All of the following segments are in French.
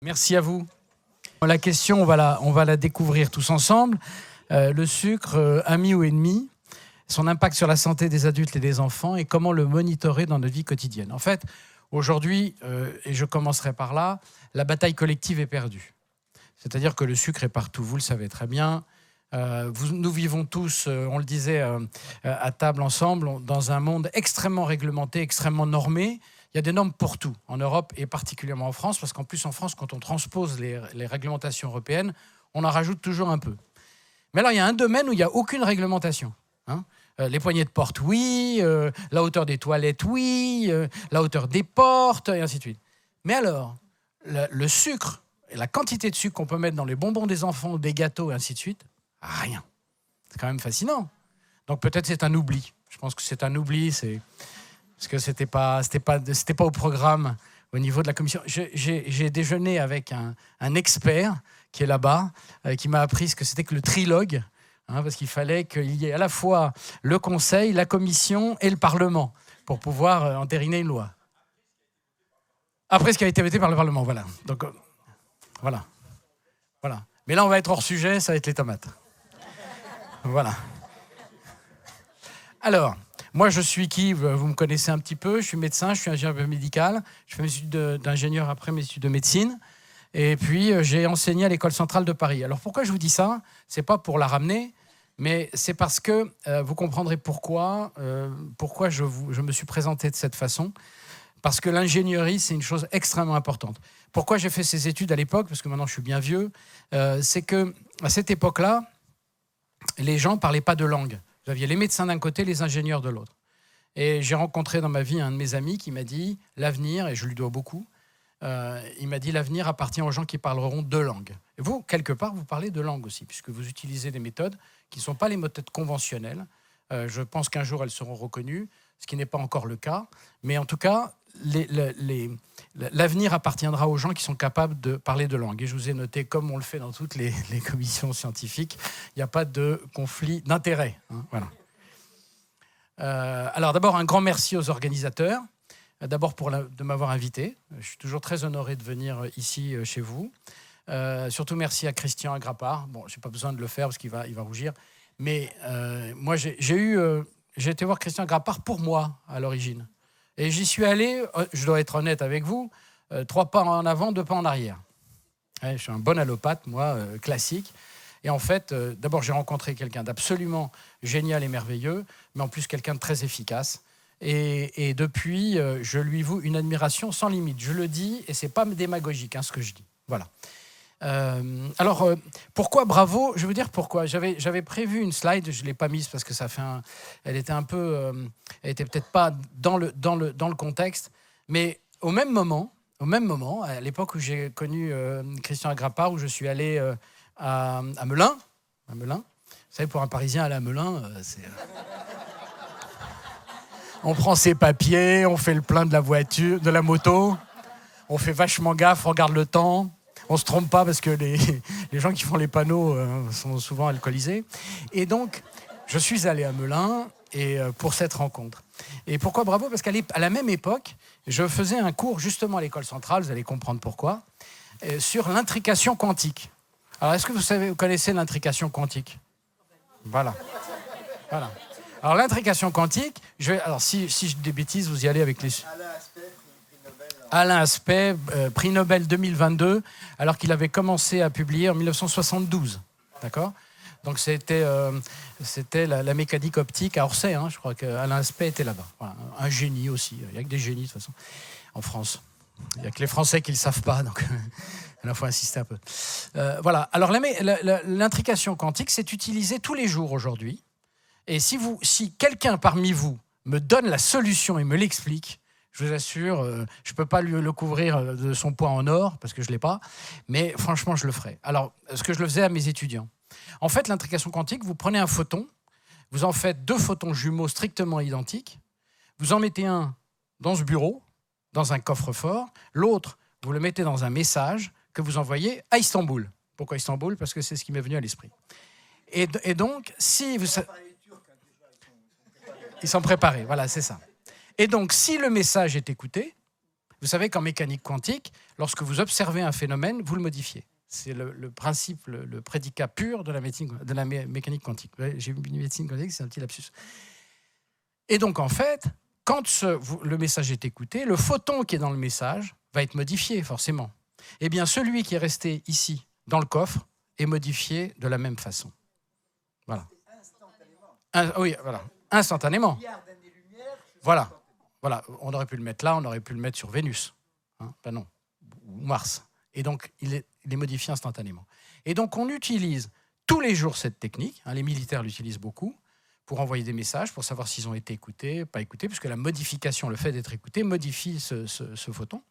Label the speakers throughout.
Speaker 1: Merci à vous. La question, on va la découvrir tous ensemble. Le sucre, ami ou ennemi, son impact sur la santé des adultes et des enfants et comment le monitorer dans notre vie quotidienne. En fait, aujourd'hui, et je commencerai par là, la bataille collective est perdue. C'est-à-dire que le sucre est partout, vous le savez très bien. Nous vivons tous, on le disait à table ensemble, dans un monde extrêmement réglementé, extrêmement normé. Il y a des normes pour tout, en Europe et particulièrement en France, parce qu'en plus en France, quand on transpose les réglementations européennes, on en rajoute toujours un peu. Mais alors, il y a un domaine où il n'y a aucune réglementation. Les poignées de porte, oui. La hauteur des toilettes, oui. La hauteur des portes, et ainsi de suite. Mais alors, le sucre, et la quantité de sucre qu'on peut mettre dans les bonbons des enfants, des gâteaux, et ainsi de suite, rien. C'est quand même fascinant. Donc peut-être c'est un oubli. Je pense que c'est un oubli, parce que c'était pas au programme au niveau de la commission. J'ai déjeuné avec un expert qui est là-bas, qui m'a appris ce que c'était que le trilogue, parce qu'il fallait qu'il y ait à la fois le Conseil, la Commission et le Parlement pour pouvoir entériner une loi. Après ce qui a été voté par le Parlement, voilà. Donc, voilà. Mais là, on va être hors sujet, ça va être les tomates. Voilà. Alors, moi, je suis qui? Vous me connaissez un petit peu. Je suis médecin, je suis ingénieur médical. Je fais mes études d'ingénieur après mes études de médecine. Et puis, j'ai enseigné à l'École centrale de Paris. Alors, pourquoi je vous dis ça? C'est pas pour la ramener, mais c'est parce que vous comprendrez pourquoi je me suis présenté de cette façon. Parce que l'ingénierie, c'est une chose extrêmement importante. Pourquoi j'ai fait ces études à l'époque? Parce que maintenant, je suis bien vieux. C'est qu'à cette époque-là, les gens ne parlaient pas de langue. Vous aviez les médecins d'un côté, les ingénieurs de l'autre. Et j'ai rencontré dans ma vie un de mes amis qui m'a dit l'avenir, et je lui dois beaucoup, il m'a dit l'avenir appartient aux gens qui parleront deux langues. Et vous, quelque part, vous parlez deux langues aussi, puisque vous utilisez des méthodes qui ne sont pas les méthodes conventionnelles. Je pense qu'un jour, elles seront reconnues, ce qui n'est pas encore le cas. Mais en tout cas, l'avenir appartiendra aux gens qui sont capables de parler deux langues. Et je vous ai noté, comme on le fait dans toutes les commissions scientifiques, il n'y a pas de conflit d'intérêts. Voilà. Alors d'abord, un grand merci aux organisateurs. D'abord de m'avoir invité. Je suis toujours très honoré de venir ici chez vous. Surtout merci à Christian Agrapard. Bon, je n'ai pas besoin de le faire parce qu'il va rougir. Mais moi, j'ai été voir Christian Agrapard pour moi à l'origine. Et j'y suis allé, je dois être honnête avec vous, 3 pas en avant, 2 pas en arrière. Je suis un bon allopathe, moi, classique. Et en fait, d'abord, j'ai rencontré quelqu'un d'absolument génial et merveilleux, mais en plus quelqu'un de très efficace. Et depuis, je lui voue une admiration sans limite. Je le dis, et ce n'est pas démagogique ce que je dis. Voilà. Alors, pourquoi bravo? Je vais vous dire pourquoi. J'avais prévu une slide, je ne l'ai pas mise parce que elle était un peu... elle n'était peut-être pas dans le contexte. Mais au même moment, à l'époque où j'ai connu Christian Agrapard, où je suis allé à Melun. Vous savez, pour un Parisien, aller à Melun, c'est... On prend ses papiers, on fait le plein de la voiture, de la moto, on fait vachement gaffe, on regarde le temps, on ne se trompe pas parce que les gens qui font les panneaux sont souvent alcoolisés. Et donc, je suis allé à Melun pour cette rencontre. Et pourquoi bravo? Parce qu'à la même époque, je faisais un cours justement à l'École centrale, vous allez comprendre pourquoi, sur l'intrication quantique. Alors, est-ce que vous connaissez l'intrication quantique? Voilà. Alors, l'intrication quantique, si je dis des bêtises, vous y allez avec les... Alain Aspect, prix Nobel 2022, alors qu'il avait commencé à publier en 1972. D'accord? Donc, c'était la mécanique optique à Orsay. Je crois qu'Alain Aspect était là-bas. Voilà, un génie aussi. Il n'y a que des génies, de toute façon, en France. Il n'y a que les Français qui ne le savent pas, donc il faut insister un peu. Voilà. Alors, l'intrication quantique, c'est utilisé tous les jours aujourd'hui. Et si quelqu'un parmi vous me donne la solution et me l'explique, je vous assure, je ne peux pas le couvrir de son poids en or, parce que je ne l'ai pas, mais franchement, je le ferai. Alors, ce que je le faisais à mes étudiants. En fait, l'intrication quantique, vous prenez un photon, vous en faites 2 photons jumeaux strictement identiques, vous en mettez un dans ce bureau, dans un coffre-fort, l'autre, vous le mettez dans un message que vous envoyez à Istanbul. Pourquoi Istanbul? Parce que c'est ce qui m'est venu à l'esprit. Et donc, si vous... Ils sont préparés, voilà, c'est ça. Et donc, si le message est écouté, Vous savez qu'en mécanique quantique, lorsque vous observez un phénomène, vous le modifiez. C'est le principe, le prédicat pur de la mécanique quantique. J'ai vu une médecine quantique, c'est un petit lapsus. Et donc, en fait, quand le message est écouté, le photon qui est dans le message va être modifié, forcément. Eh bien, celui qui est resté ici, dans le coffre, est modifié de la même façon. Voilà. Oui, voilà. Instantanément. Voilà. Voilà. On aurait pu le mettre là, on aurait pu le mettre sur Vénus. Hein, ben non. Ou Mars. Et donc, il est modifié instantanément. Et donc, on utilise tous les jours cette technique. Hein, les militaires l'utilisent beaucoup pour envoyer des messages, pour savoir s'ils ont été écoutés, pas écoutés, puisque la modification, le fait d'être écouté, modifie ce photon.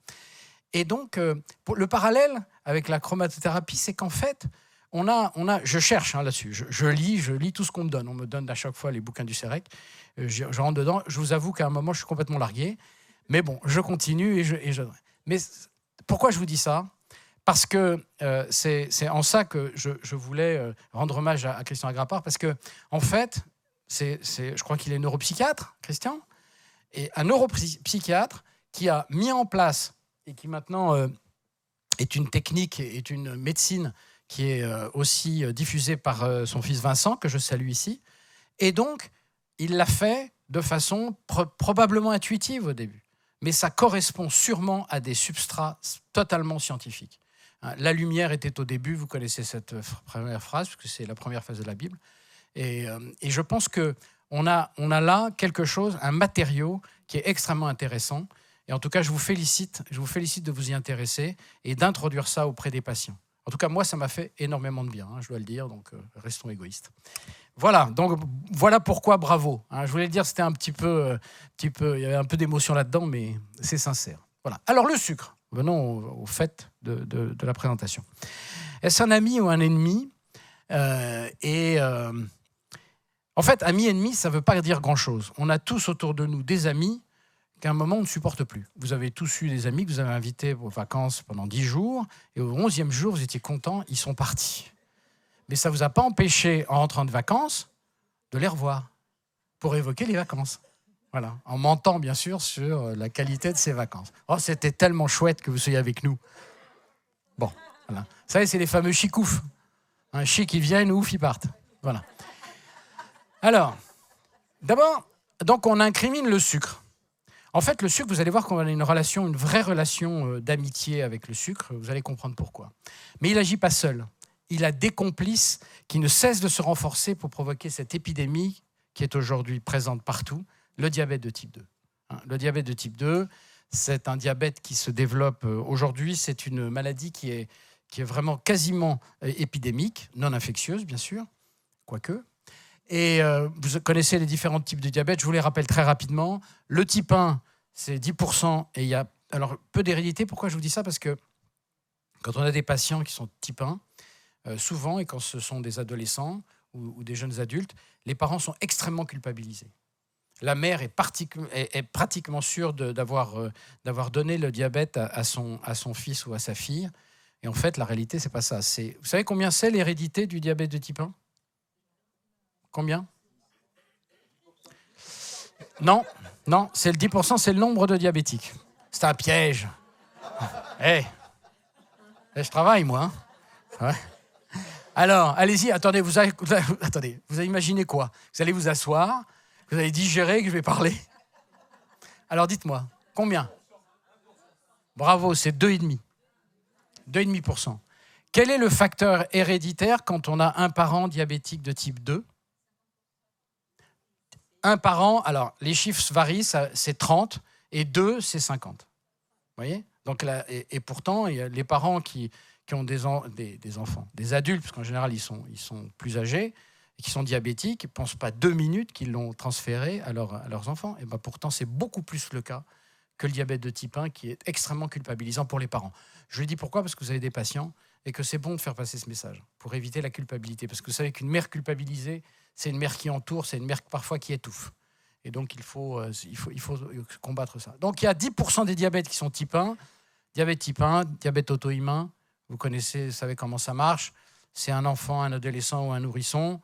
Speaker 1: Et donc, le parallèle avec la chromatothérapie, c'est qu'en fait, je cherche là-dessus, je lis tout ce qu'on me donne. On me donne à chaque fois les bouquins du CEREC, je rentre dedans. Je vous avoue qu'à un moment, je suis complètement largué, mais bon, je continue. Mais pourquoi je vous dis ça ? Parce que c'est en ça que je voulais rendre hommage à Christian Agrapard, parce que en fait, je crois qu'il est neuropsychiatre, Christian, et un neuropsychiatre qui a mis en place, et qui maintenant est une technique, est une médecine qui est aussi diffusée par son fils Vincent, que je salue ici. Et donc, il l'a fait de façon probablement intuitive au début. Mais ça correspond sûrement à des substrats totalement scientifiques. La lumière était au début, vous connaissez cette première phrase, puisque c'est la première phase de la Bible. Et je pense qu'on a là quelque chose, un matériau qui est extrêmement intéressant. Et en tout cas, je vous félicite de vous y intéresser et d'introduire ça auprès des patients. En tout cas, moi, ça m'a fait énormément de bien, je dois le dire, donc restons égoïstes. Voilà, donc voilà pourquoi bravo. Je voulais le dire, c'était un petit peu, il y avait un peu d'émotion là-dedans, mais c'est sincère. Voilà. Alors le sucre, venons au fait de la présentation. Est-ce un ami ou un ennemi ? En fait, ami-ennemi, ça ne veut pas dire grand-chose. On a tous autour de nous des amis qu'à un moment, on ne supporte plus. Vous avez tous eu des amis que vous avez invités aux vacances pendant 10 jours, et au 11e jour, vous étiez contents, ils sont partis. Mais ça ne vous a pas empêché, en rentrant de vacances, de les revoir, pour évoquer les vacances. Voilà. En mentant, bien sûr, sur la qualité de ces vacances. Oh, c'était tellement chouette que vous soyez avec nous. Bon, voilà. Vous savez, c'est les fameux chicoufs. Un chic, ils viennent, ouf, ils partent. Voilà. Alors, d'abord, donc on incrimine le sucre. En fait, le sucre, vous allez voir qu'on a une vraie relation d'amitié avec le sucre. Vous allez comprendre pourquoi. Mais il n'agit pas seul. Il a des complices qui ne cessent de se renforcer pour provoquer cette épidémie qui est aujourd'hui présente partout, le diabète de type 2. Le diabète de type 2, c'est un diabète qui se développe aujourd'hui. C'est une maladie qui est vraiment quasiment épidémique, non infectieuse, bien sûr, quoique. Et vous connaissez les différents types de diabète, je vous les rappelle très rapidement. Le type 1, c'est 10%, et il y a alors, peu d'hérédité. Pourquoi je vous dis ça ? Parce que quand on a des patients qui sont type 1, souvent, et quand ce sont des adolescents ou des jeunes adultes, les parents sont extrêmement culpabilisés. La mère est pratiquement sûre d'avoir donné le diabète à son fils ou à sa fille. Et en fait, la réalité, c'est pas ça. Vous savez combien c'est l'hérédité du diabète de type 1 ? Combien ? Non, c'est le 10%, c'est le nombre de diabétiques. C'est un piège. Je travaille, moi. Ouais. Alors, allez-y, attendez, vous avez imaginé quoi ? Vous allez vous asseoir, vous allez digérer que je vais parler. Alors, dites-moi, combien ? Bravo, c'est 2,5%. 2,5%. Quel est le facteur héréditaire quand on a un parent diabétique de type 2 ? Un parent, alors les chiffres varient, c'est 30, et 2, c'est 50. Vous voyez ? Donc là, et pourtant, il y a les parents qui ont des enfants, des adultes, parce qu'en général, ils sont plus âgés, et qui sont diabétiques, ils ne pensent pas 2 minutes qu'ils l'ont transféré à leurs enfants. Et ben pourtant, c'est beaucoup plus le cas que le diabète de type 1, qui est extrêmement culpabilisant pour les parents. Je le dis pourquoi ? Parce que vous avez des patients, et que c'est bon de faire passer ce message, pour éviter la culpabilité. Parce que vous savez qu'une mère culpabilisée, c'est une mère qui entoure, c'est une mère parfois qui étouffe. Et donc, il faut combattre ça. Donc, il y a 10% des diabètes qui sont type 1. Diabète type 1, diabète auto-immun. Vous connaissez, vous savez comment ça marche. C'est un enfant, un adolescent ou un nourrisson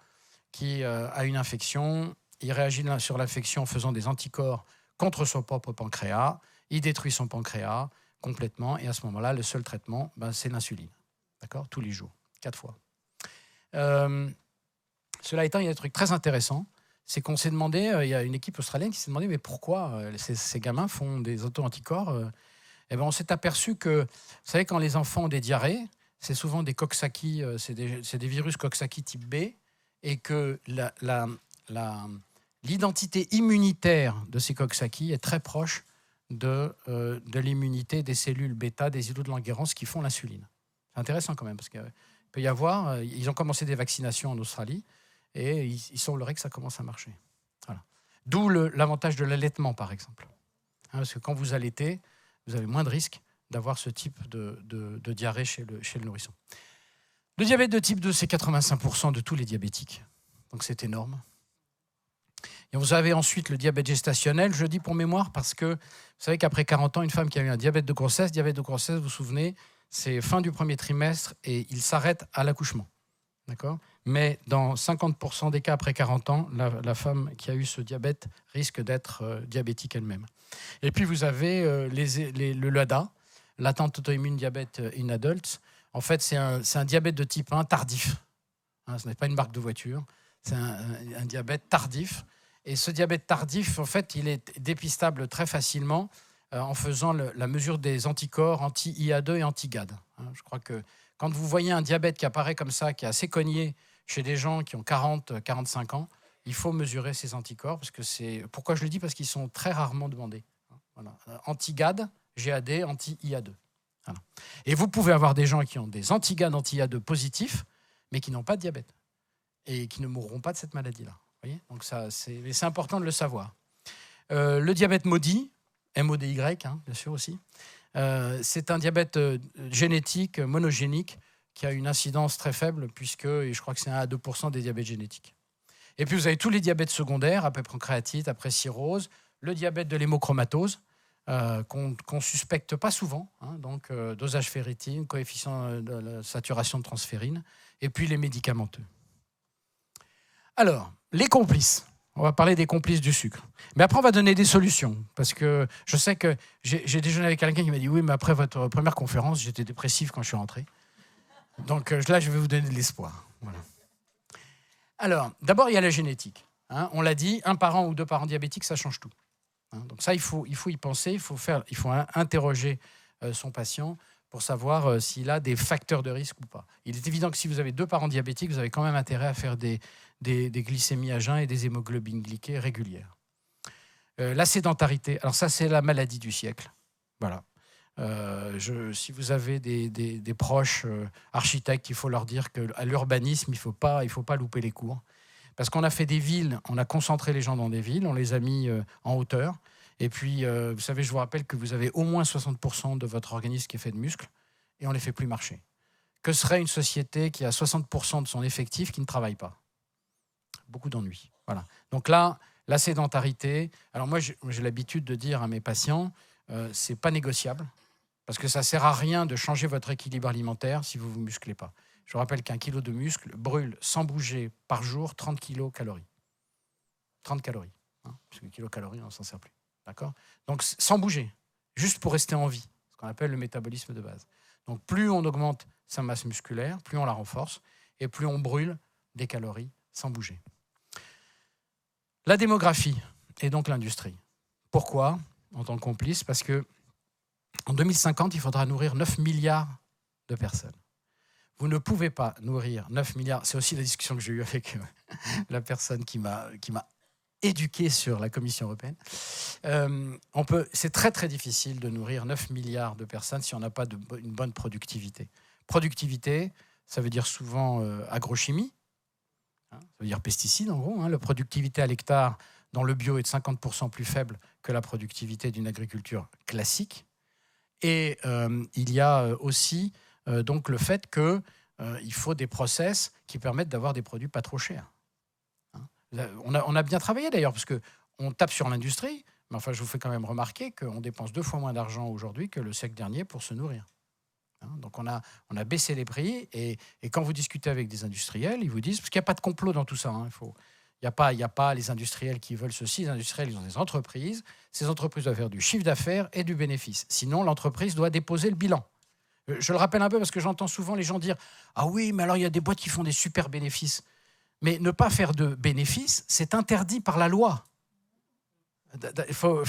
Speaker 1: qui a une infection. Il réagit sur l'infection en faisant des anticorps contre son propre pancréas. il détruit son pancréas complètement, et à ce moment-là, le seul traitement, c'est l'insuline. D'accord ? Tous les jours, 4 fois. Cela étant, il y a un truc très intéressant, c'est qu'on s'est demandé, il y a une équipe australienne qui s'est demandé, mais pourquoi ces gamins font des auto-anticorps Et bien, on s'est aperçu que, vous savez, quand les enfants ont des diarrhées, c'est souvent des Coxsackie, c'est des virus Coxsackie type B, et que l'identité immunitaire de ces Coxsackie est très proche de l'immunité des cellules bêta des îlots de Langerhans qui font l'insuline. C'est intéressant quand même, parce qu'il peut y avoir... Ils ont commencé des vaccinations en Australie, et il semblerait que ça commence à marcher. Voilà. D'où l'avantage de l'allaitement, par exemple. Parce que quand vous allaitez, vous avez moins de risques d'avoir ce type de diarrhée chez le nourrisson. Le diabète de type 2, c'est 85% de tous les diabétiques. Donc c'est énorme. Et vous avez ensuite le diabète gestationnel. Je dis pour mémoire parce que vous savez qu'après 40 ans, une femme qui a eu un diabète de grossesse, vous vous souvenez, c'est fin du premier trimestre et il s'arrête à l'accouchement. D'accord ? Mais dans 50% des cas après 40 ans, la femme qui a eu ce diabète risque d'être diabétique elle-même. Et puis vous avez le LADA, l'attente auto-immune diabète in adults. En fait, c'est un diabète de type 1 tardif. Ce n'est pas une marque de voiture, c'est un diabète tardif. Et ce diabète tardif, en fait, il est dépistable très facilement en faisant la mesure des anticorps anti-IA2 et anti-GAD. Je crois que quand vous voyez un diabète qui apparaît comme ça, qui est assez cogné chez des gens qui ont 40, 45 ans, il faut mesurer ces anticorps. Pourquoi je le dis ? Parce qu'ils sont très rarement demandés. Voilà. Anti-GAD, GAD, anti-IA2. Voilà. Et vous pouvez avoir des gens qui ont des anti-GAD, anti-IA2 positifs, mais qui n'ont pas de diabète et qui ne mourront pas de cette maladie-là. Voyez ? Donc c'est important de le savoir. Le diabète maudit, MODY, bien sûr aussi, c'est un diabète génétique, monogénique, qui a une incidence très faible, puisque je crois que c'est 1 à 2% des diabètes génétiques. Et puis vous avez tous les diabètes secondaires, après pancréatite, après cirrhose, le diabète de l'hémochromatose, qu'on ne suspecte pas souvent, donc dosage ferritine, coefficient de la saturation de transférine, et puis les médicamenteux. Alors, les complices. On va parler des complices du sucre. Mais après, on va donner des solutions. Parce que je sais que j'ai déjeuné avec quelqu'un qui m'a dit « Oui, mais après votre première conférence, j'étais dépressif quand je suis rentré. » Donc là, je vais vous donner de l'espoir. Voilà. Alors, d'abord, il y a la génétique. On l'a dit, un parent ou deux parents diabétiques, ça change tout. Donc ça, il faut y penser, il faut interroger son patient pour savoir s'il a des facteurs de risque ou pas. Il est évident que si vous avez deux parents diabétiques, vous avez quand même intérêt à faire des glycémies à jeun et des hémoglobines glyquées régulières. La sédentarité, alors ça, c'est la maladie du siècle. Voilà. Si vous avez des proches architectes, il faut leur dire qu'à l'urbanisme, il faut pas louper les cours. Parce qu'on a fait des villes, on a concentré les gens dans des villes, on les a mis en hauteur. Et puis, vous savez, je vous rappelle que vous avez au moins 60% de votre organisme qui est fait de muscles, et on ne les fait plus marcher. Que serait une société qui a 60% de son effectif qui ne travaille pas ? Beaucoup d'ennuis. Voilà. Donc là, la sédentarité. Alors moi, j'ai l'habitude de dire à mes patients, c'est pas négociable, parce que ça ne sert à rien de changer votre équilibre alimentaire si vous ne vous musclez pas. Je rappelle qu'un kilo de muscle brûle, sans bouger, par jour, 30 kilocalories. 30 calories. Parce que kilocalories, on ne s'en sert plus. D'accord ? Donc, sans bouger, juste pour rester en vie, ce qu'on appelle le métabolisme de base. Donc, plus on augmente sa masse musculaire, plus on la renforce, et plus on brûle des calories sans bouger. La démographie et donc l'industrie. Pourquoi, en tant que complice ? Parce qu'en 2050, il faudra nourrir 9 milliards de personnes. Vous ne pouvez pas nourrir 9 milliards. C'est aussi la discussion que j'ai eue avec la personne qui m'a éduqué sur la Commission européenne. C'est très, très difficile de nourrir 9 milliards de personnes si on n'a pas une bonne productivité. Productivité, ça veut dire souvent agrochimie, ça veut dire pesticides en gros. La productivité à l'hectare dans le bio est de 50% plus faible que la productivité d'une agriculture classique. Et il y a aussi donc le fait qu'il faut des process qui permettent d'avoir des produits pas trop chers. On a bien travaillé d'ailleurs, parce qu'on tape sur l'industrie, mais enfin je vous fais quand même remarquer qu'on dépense 2 fois moins d'argent aujourd'hui que le siècle dernier pour se nourrir. Donc on a baissé les prix, et quand vous discutez avec des industriels, ils vous disent, parce qu'il n'y a pas de complot dans tout ça, il Il y a pas les industriels qui veulent ceci. Les industriels, ils ont des entreprises. Ces entreprises doivent faire du chiffre d'affaires et du bénéfice. Sinon, l'entreprise doit déposer le bilan. Je le rappelle un peu parce que j'entends souvent les gens dire « Ah oui, mais alors il y a des boîtes qui font des super bénéfices. » Mais ne pas faire de bénéfices, c'est interdit par la loi. Il faut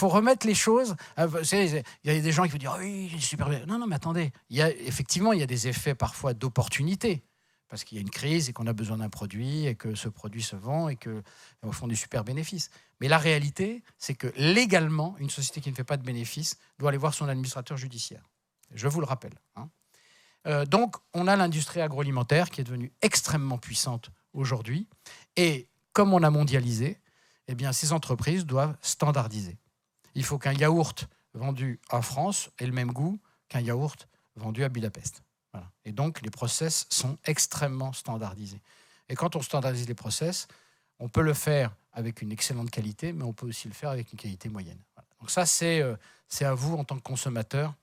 Speaker 1: remettre les choses. Il y a des gens qui vont dire « Ah oui, c'est super bien. » Non, mais attendez. Effectivement, il y a des effets parfois d'opportunité. Parce qu'il y a une crise et qu'on a besoin d'un produit et que ce produit se vend et qu'on font des super bénéfices. Mais la réalité, c'est que légalement, une société qui ne fait pas de bénéfices doit aller voir son administrateur judiciaire. Je vous le rappelle. Donc, on a l'industrie agroalimentaire qui est devenue extrêmement puissante aujourd'hui. Et comme on a mondialisé, eh bien, ces entreprises doivent standardiser. Il faut qu'un yaourt vendu en France ait le même goût qu'un yaourt vendu à Budapest. Voilà. Et donc, les process sont extrêmement standardisés. Et quand on standardise les process, on peut le faire avec une excellente qualité, mais on peut aussi le faire avec une qualité moyenne. Voilà. Donc ça, c'est à vous, en tant que consommateur,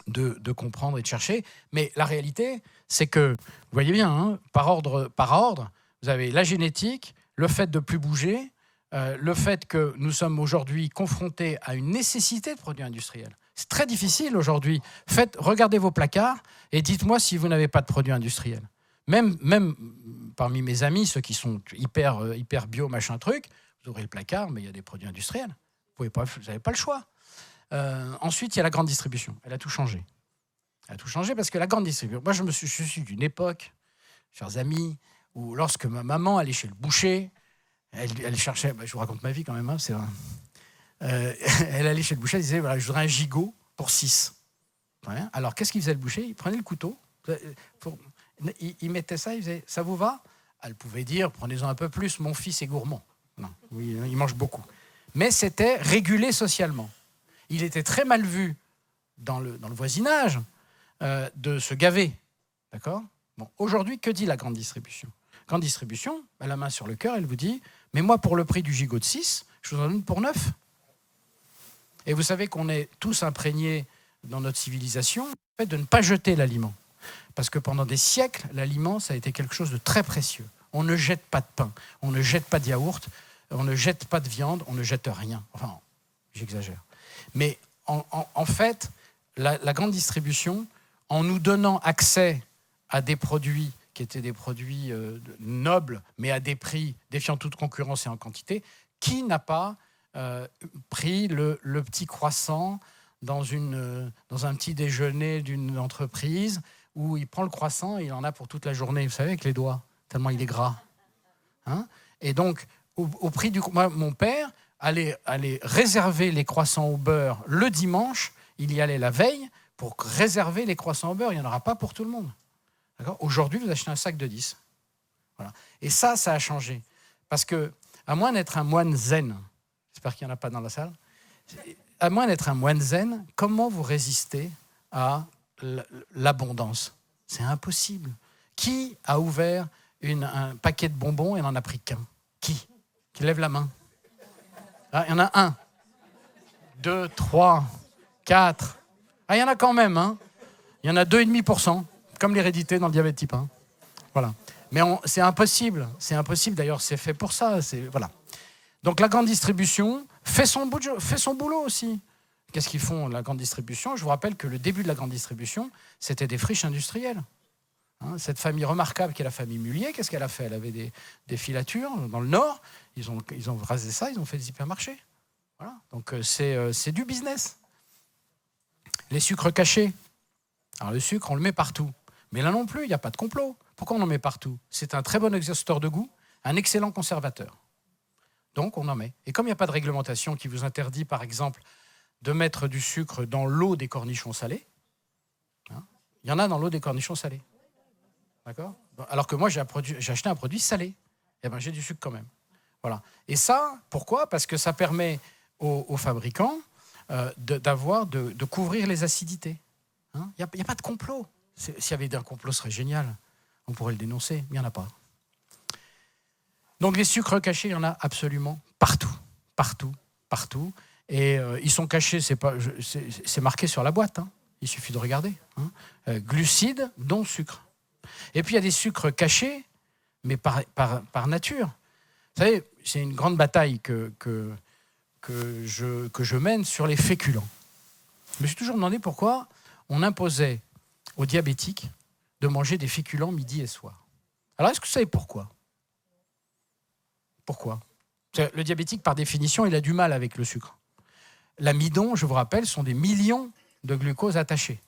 Speaker 1: de comprendre et de chercher. Mais la réalité, c'est que, vous voyez bien, par ordre, vous avez la génétique, le fait de ne plus bouger, le fait que nous sommes aujourd'hui confrontés à une nécessité de produits industriels. C'est très difficile aujourd'hui. Regardez vos placards et dites-moi si vous n'avez pas de produits industriels. Même parmi mes amis, ceux qui sont hyper bio, machin truc, vous ouvrez le placard, mais il y a des produits industriels. Vous n'avez pas le choix. Ensuite, il y a la grande distribution. Elle a tout changé. Elle a tout changé parce que la grande distribution... Moi, je suis d'une époque, chers amis, où lorsque ma maman allait chez le boucher, elle cherchait... je vous raconte ma vie quand même, c'est vrai. Elle allait chez le boucher, elle disait, voilà, je voudrais un gigot pour 6. Ouais. Alors, qu'est-ce qu'il faisait le boucher? Il prenait le couteau, il mettait ça, il faisait, ça vous va? Elle pouvait dire, prenez-en un peu plus, mon fils est gourmand. Non, oui, il mange beaucoup. Mais c'était régulé socialement. Il était très mal vu dans le voisinage de se gaver. D'accord? Bon, aujourd'hui, que dit la grande distribution? Grande distribution, à la main sur le cœur, elle vous dit, mais moi, pour le prix du gigot de 6, je vous en donne pour 9. Et vous savez qu'on est tous imprégnés dans notre civilisation de ne pas jeter l'aliment. Parce que pendant des siècles, l'aliment, ça a été quelque chose de très précieux. On ne jette pas de pain, on ne jette pas de yaourt, on ne jette pas de viande, on ne jette rien. Enfin, j'exagère. Mais en fait, la grande distribution, en nous donnant accès à des produits qui étaient des produits nobles, mais à des prix défiant toute concurrence et en quantité, qui n'a pas pris le petit croissant dans un petit déjeuner d'une entreprise où il prend le croissant et il en a pour toute la journée, vous savez, avec les doigts, tellement il est gras. Hein? Et donc, au prix du... Moi, mon père allait réserver les croissants au beurre le dimanche, il y allait la veille pour réserver les croissants au beurre, il n'y en aura pas pour tout le monde. Aujourd'hui, vous achetez un sac de 10. Voilà. Et ça a changé. Parce que, à moins d'être un moine zen, j'espère qu'il n'y en a pas dans la salle, à moins d'être un moine zen, comment vous résistez à l'abondance? C'est impossible. Qui a ouvert un paquet de bonbons et n'en a pris qu'un? Qui lève la main? Ah, il y en a 1, 2, 3, 4. Ah, il y en a quand même. Hein. Il y en a 2,5%, comme l'hérédité dans le diabète type 1. Voilà. Mais c'est impossible. C'est impossible. D'ailleurs, c'est fait pour ça. Voilà. Donc la grande distribution fait son boulot aussi. Qu'est-ce qu'ils font, la grande distribution? Je vous rappelle que le début de la grande distribution, c'était des friches industrielles. Hein, cette famille remarquable qui est la famille Mullier, qu'est-ce qu'elle a fait? Elle avait des filatures dans le Nord. Ils ont rasé ça, ils ont fait des hypermarchés. Voilà. Donc c'est du business. Les sucres cachés. Alors le sucre, on le met partout. Mais là non plus, il n'y a pas de complot. Pourquoi on en met partout? C'est un très bon exhausteur de goût, un excellent conservateur. Donc on en met. Et comme il n'y a pas de réglementation qui vous interdit, par exemple, de mettre du sucre dans l'eau des cornichons salés, hein, il y en a dans l'eau des cornichons salés. D'accord? Alors que moi, j'ai acheté un produit salé. Eh ben, j'ai du sucre quand même. Voilà. Et ça, pourquoi? Parce que ça permet aux fabricants de couvrir les acidités. Hein? Il n'y a pas de complot. S'il y avait un complot, ce serait génial. On pourrait le dénoncer, mais il n'y en a pas. Donc les sucres cachés, il y en a absolument partout. Partout, partout. Et ils sont cachés, c'est marqué sur la boîte. Hein. Il suffit de regarder. Hein. Glucides, dont sucre. Et puis il y a des sucres cachés mais par nature. Vous savez, c'est une grande bataille que je mène sur les féculents. Je me suis toujours demandé pourquoi on imposait aux diabétiques de manger des féculents midi et soir. Alors, est-ce que vous savez pourquoi ? Pourquoi ? Le diabétique, par définition, il a du mal avec le sucre. L'amidon, je vous rappelle, sont des millions de glucose attachés,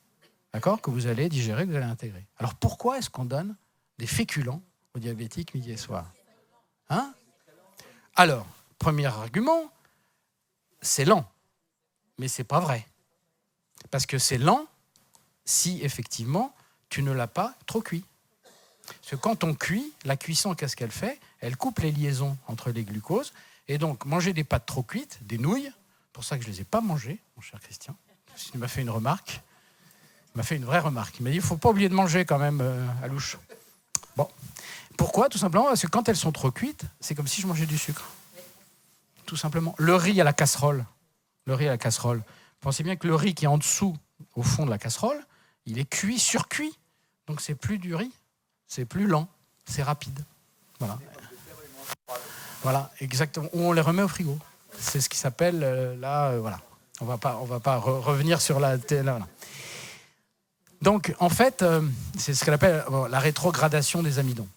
Speaker 1: d'accord, que vous allez digérer, que vous allez intégrer. Alors, pourquoi est-ce qu'on donne des féculents aux diabétiques midi et soir ? Hein ? Alors, premier argument, c'est lent, mais c'est pas vrai. Parce que c'est lent si, effectivement, tu ne l'as pas trop cuit. Parce que quand on cuit, la cuisson, qu'est-ce qu'elle fait ? Elle coupe les liaisons entre les glucoses. Et donc, manger des pâtes trop cuites, des nouilles, pour ça que je ne les ai pas mangées, mon cher Christian. Il m'a fait une remarque. Il m'a fait une vraie remarque. Il m'a dit, il ne faut pas oublier de manger quand même, à louche. Bon. Pourquoi ? Tout simplement parce que quand elles sont trop cuites, c'est comme si je mangeais du sucre. Tout simplement. Le riz à la casserole. Le riz à la casserole. Pensez bien que le riz qui est en dessous, au fond de la casserole, il est cuit, surcuit. Donc c'est plus du riz, c'est plus lent, c'est rapide. Voilà. Voilà, exactement. Ou on les remet au frigo. C'est ce qui s'appelle, voilà. On va pas revenir sur la... Voilà. Donc, en fait, c'est ce qu'on appelle la rétrogradation des amidons.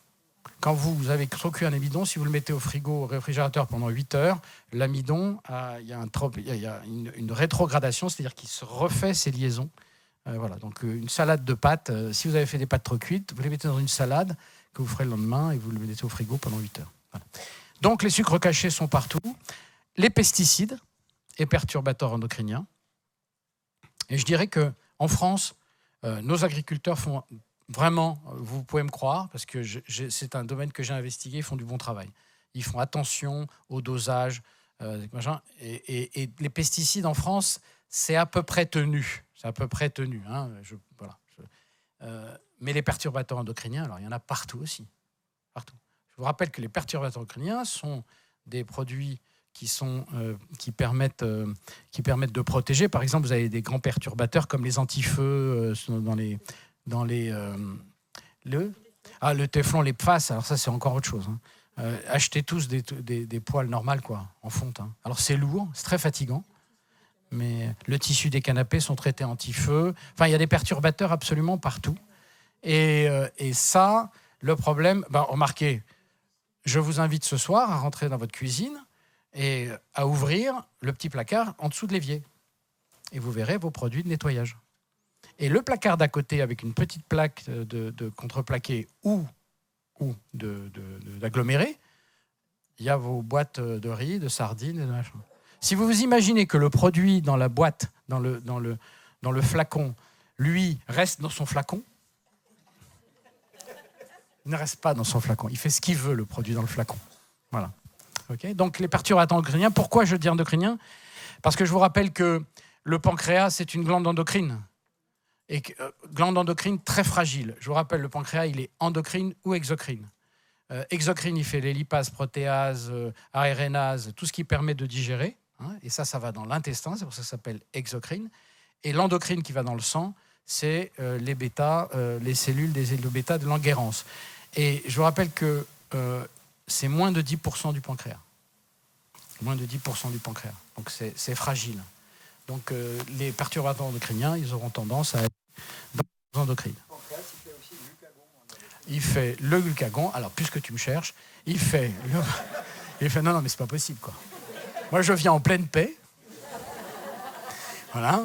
Speaker 1: Quand vous avez trop cuit un amidon, si vous le mettez au frigo, au réfrigérateur pendant 8 heures, l'amidon, il y a une rétrogradation, c'est-à-dire qu'il se refait ses liaisons. Voilà, donc une salade de pâtes, si vous avez fait des pâtes trop cuites, vous les mettez dans une salade que vous ferez le lendemain et vous le mettez au frigo pendant 8 heures. Voilà. Donc les sucres cachés sont partout. Les pesticides et perturbateurs endocriniens. Et je dirais qu'en France, nos agriculteurs font vraiment, vous pouvez me croire, parce que c'est un domaine que j'ai investigué, ils font du bon travail. Ils font attention au dosage. Et les pesticides en France, c'est à peu près tenu. C'est à peu près tenu. Hein, voilà. Mais les perturbateurs endocriniens, alors il y en a partout aussi. Partout. Je vous rappelle que les perturbateurs endocriniens sont des produits qui permettent de protéger. Par exemple, vous avez des grands perturbateurs comme les antifeux le téflon, les PFAS. Alors ça, c'est encore autre chose. Hein. Achetez tous des poêles normales quoi, en fonte. Hein. Alors c'est lourd, c'est très fatigant. Mais le tissu des canapés sont traités anti-feu. Enfin, il y a des perturbateurs absolument partout. Et ça, le problème... remarquez, je vous invite ce soir à rentrer dans votre cuisine et à ouvrir le petit placard en dessous de l'évier. Et vous verrez vos produits de nettoyage. Et le placard d'à côté, avec une petite plaque de contreplaqué ou d'aggloméré, il y a vos boîtes de riz, de sardines et de machin. Si vous vous imaginez que le produit dans la boîte, dans le flacon, lui, reste dans son flacon, il ne reste pas dans son flacon. Il fait ce qu'il veut, le produit dans le flacon. Voilà. Okay. Donc, les perturbateurs endocriniens, pourquoi je dis endocriniens ? Parce que je vous rappelle que le pancréas, c'est une glande endocrine. Et glande endocrine très fragile. Je vous rappelle, le pancréas, il est endocrine ou exocrine. Exocrine, il fait les lipases, protéases, aérénases, tout ce qui permet de digérer. Hein, et ça va dans l'intestin, c'est pour ça que ça s'appelle exocrine. Et l'endocrine qui va dans le sang, c'est les bêta, les cellules des ailes de bêta de Langerhans. Et je vous rappelle que c'est moins de 10% du pancréas. Moins de 10% du pancréas. Donc c'est fragile. Donc les perturbateurs endocriniens, ils auront tendance à être dans les endocrines. Le pancréas, il fait aussi le glucagon. Il fait le glucagon. Alors, puisque tu me cherches, il fait non, mais c'est pas possible, quoi. Moi, je viens en pleine paix. Voilà.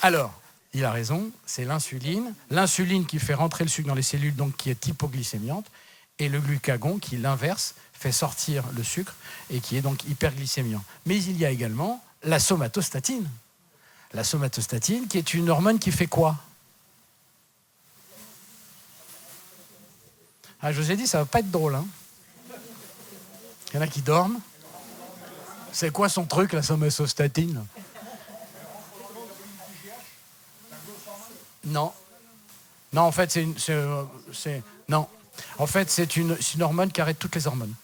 Speaker 1: Alors, il a raison, c'est l'insuline. L'insuline qui fait rentrer le sucre dans les cellules, donc qui est hypoglycémiante, et le glucagon qui, l'inverse, fait sortir le sucre et qui est donc hyperglycémiant. Mais il y a également la somatostatine. La somatostatine qui est une hormone qui fait quoi ? Ah, je vous ai dit, ça va pas être drôle. Hein. Il y en a qui dorment. C'est quoi son truc, la somatostatine ? Non. Non, en fait, non. En fait, c'est une hormone qui arrête toutes les hormones.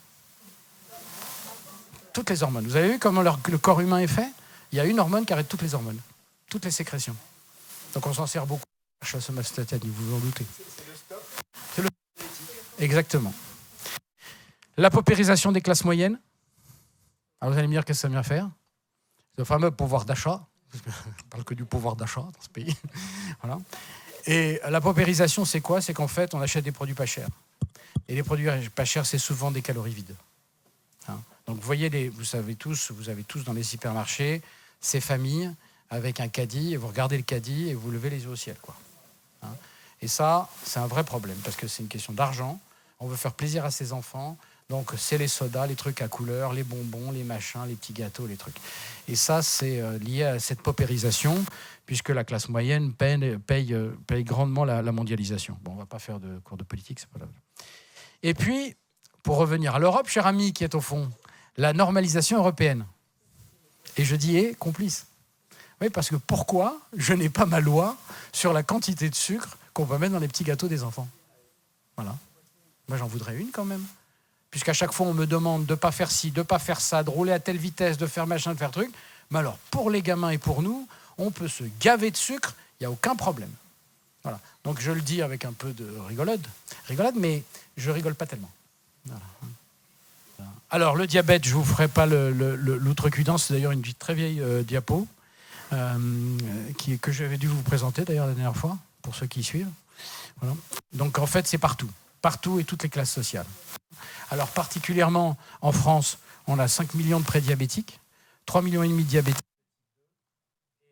Speaker 1: Toutes les hormones. Vous avez vu comment le corps humain est fait ? Il y a une hormone qui arrête toutes les hormones, toutes les sécrétions. Donc on s'en sert beaucoup. La somatostatine, vous vous en doutez. C'est le stop. Exactement. La paupérisation des classes moyennes. Alors vous allez me dire qu'est-ce que ça vient faire? Le fameux pouvoir d'achat. On ne parle que du pouvoir d'achat dans ce pays. Voilà. Et la paupérisation, c'est quoi? C'est qu'en fait, on achète des produits pas chers. Et les produits pas chers, c'est souvent des calories vides. Hein. Donc vous voyez, vous avez tous dans les supermarchés ces familles avec un caddie, et vous regardez le caddie et vous levez les yeux au ciel, quoi. Hein. Et ça, c'est un vrai problème, parce que c'est une question d'argent. On veut faire plaisir à ses enfants. Donc, c'est les sodas, les trucs à couleur, les bonbons, les machins, les petits gâteaux, les trucs. Et ça, c'est lié à cette paupérisation, puisque la classe moyenne paye grandement la mondialisation. Bon, on ne va pas faire de cours de politique, c'est pas grave. Et puis, pour revenir à l'Europe, cher ami, qui est au fond, la normalisation européenne. Et je dis, complice. Oui, parce que pourquoi je n'ai pas ma loi sur la quantité de sucre qu'on peut mettre dans les petits gâteaux des enfants? Voilà. Moi, j'en voudrais une quand même. Puisqu'à chaque fois, on me demande de ne pas faire ci, de ne pas faire ça, de rouler à telle vitesse, de faire machin, de faire truc. Mais alors, pour les gamins et pour nous, on peut se gaver de sucre, il n'y a aucun problème. Voilà. Donc, je le dis avec un peu de rigolade, mais je rigole pas tellement. Voilà. Alors, le diabète, je ne vous ferai pas l'outrecuidance. C'est d'ailleurs une très vieille diapo que j'avais dû vous présenter d'ailleurs la dernière fois, pour ceux qui suivent. Voilà. Donc, en fait, c'est partout et toutes les classes sociales. Alors, particulièrement en France, on a 5 millions de prédiabétiques, 3,5 millions de diabétiques, et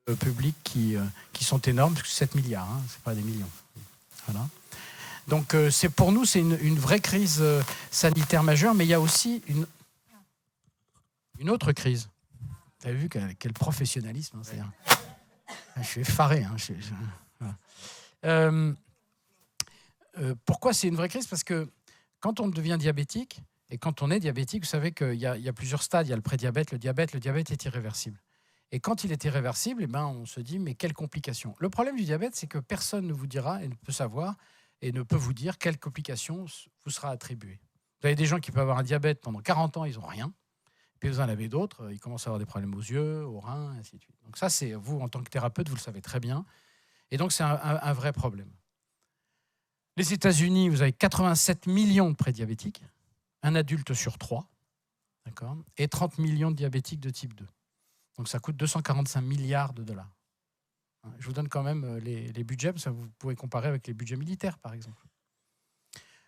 Speaker 1: on a des dépenses publiques qui sont énormes, parce que c'est 7 milliards, hein, c'est pas des millions. Voilà. Donc, pour nous, c'est une vraie crise sanitaire majeure, mais il y a aussi une autre crise. Vous avez vu quel professionnalisme, hein, c'est-à-dire, je suis effaré. Hein, voilà. Pourquoi c'est une vraie crise? Parce que quand on devient diabétique, et quand on est diabétique, vous savez qu'il y a plusieurs stades. Il y a le prédiabète, le diabète est irréversible. Et quand il est irréversible, on se dit, mais quelles complications? Le problème du diabète, c'est que personne ne vous dira et ne peut savoir et ne peut vous dire quelles complications vous sera attribuées. Vous avez des gens qui peuvent avoir un diabète pendant 40 ans, ils n'ont rien. Puis vous en avez d'autres, ils commencent à avoir des problèmes aux yeux, aux reins, ainsi de suite. Donc ça, c'est vous, en tant que thérapeute, vous le savez très bien. Et donc, c'est un vrai problème. Les États-Unis, vous avez 87 millions de prédiabétiques, un adulte sur 3, d'accord, et 30 millions de diabétiques de type 2. Donc ça coûte 245 milliards de dollars. Je vous donne quand même les budgets, parce que vous pouvez comparer avec les budgets militaires, par exemple.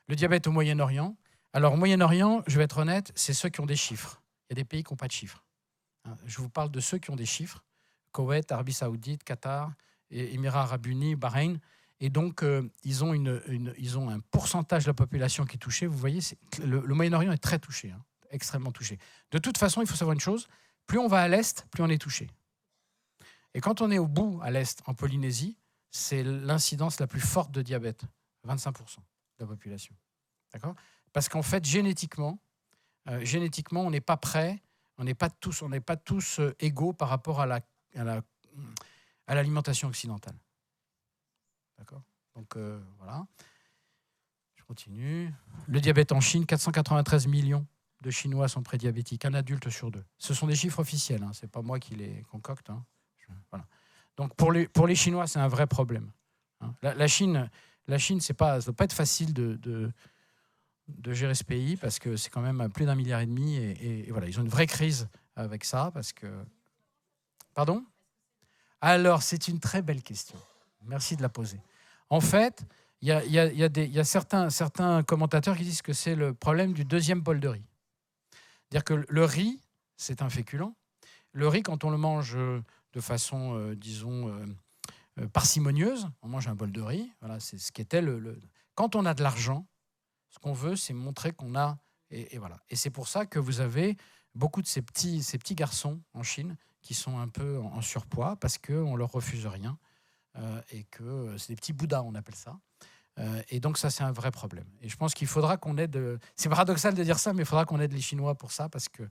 Speaker 1: Le diabète au Moyen-Orient. Alors, au Moyen-Orient, je vais être honnête, c'est ceux qui ont des chiffres. Il y a des pays qui n'ont pas de chiffres. Je vous parle de ceux qui ont des chiffres. Koweït, Arabie Saoudite, Qatar, Émirats Arabes Unis, Bahreïn. Et donc, ils ont un pourcentage de la population qui est touchée. Vous voyez, le Moyen-Orient est très touché, hein, extrêmement touché. De toute façon, il faut savoir une chose, plus on va à l'est, plus on est touché. Et quand on est au bout, à l'est, en Polynésie, c'est l'incidence la plus forte de diabète, 25% de la population. D'accord ? Parce qu'en fait, génétiquement, on n'est pas prêt, on n'est pas tous égaux par rapport à l'alimentation occidentale. D'accord ? Donc, voilà. Je continue. Le diabète en Chine, 493 millions de Chinois sont prédiabétiques, un adulte sur 2. Ce sont des chiffres officiels, hein, ce n'est pas moi qui les concocte. Hein. Voilà. Donc, pour les Chinois, c'est un vrai problème. Hein. La Chine, ça ne doit pas être facile de gérer ce pays, parce que c'est quand même plus d'1,5 milliard. Et voilà, ils ont une vraie crise avec ça, parce que... Pardon ? Alors, c'est une très belle question. Merci de la poser. En fait, il y a certains commentateurs qui disent que c'est le problème du deuxième bol de riz. C'est-à-dire que le riz, c'est un féculent. Le riz, quand on le mange de façon, parcimonieuse, on mange un bol de riz. Voilà, c'est ce qu'était Quand on a de l'argent, ce qu'on veut, c'est montrer qu'on a... Et voilà. Et c'est pour ça que vous avez beaucoup de ces petits garçons en Chine qui sont un peu en surpoids, parce qu'on ne leur refuse rien. Et que c'est des petits bouddhas, on appelle ça. Et donc ça, c'est un vrai problème. Et je pense qu'il faudra qu'on aide... C'est paradoxal de dire ça, mais il faudra qu'on aide les Chinois pour ça, parce que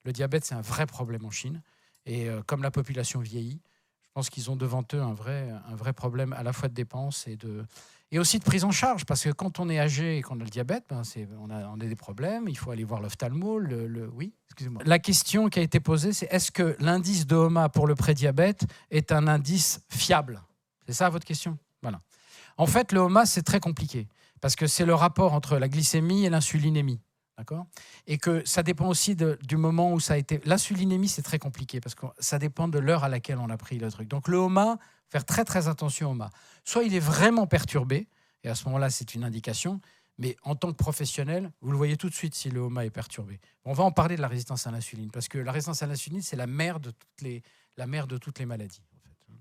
Speaker 1: le diabète, c'est un vrai problème en Chine. Et comme la population vieillit, je pense qu'ils ont devant eux un vrai problème à la fois de dépenses et aussi de prise en charge. Parce que quand on est âgé et qu'on a le diabète, on a des problèmes, il faut aller voir l'ophtalmo. Oui, excusez-moi. La question qui a été posée, c'est est-ce que l'indice de HOMA pour le prédiabète est un indice fiable ? C'est ça votre question ? Voilà. En fait, le HOMA, c'est très compliqué parce que c'est le rapport entre la glycémie et l'insulinémie. D'accord ? Et que ça dépend aussi du moment où ça a été... L'insulinémie, c'est très compliqué parce que ça dépend de l'heure à laquelle on a pris le truc. Donc le HOMA, faire très très attention au HOMA. Soit il est vraiment perturbé, et à ce moment-là, c'est une indication, mais en tant que professionnel, vous le voyez tout de suite si le HOMA est perturbé. On va en parler de la résistance à l'insuline, parce que la résistance à l'insuline, c'est la mère de toutes les maladies. En fait.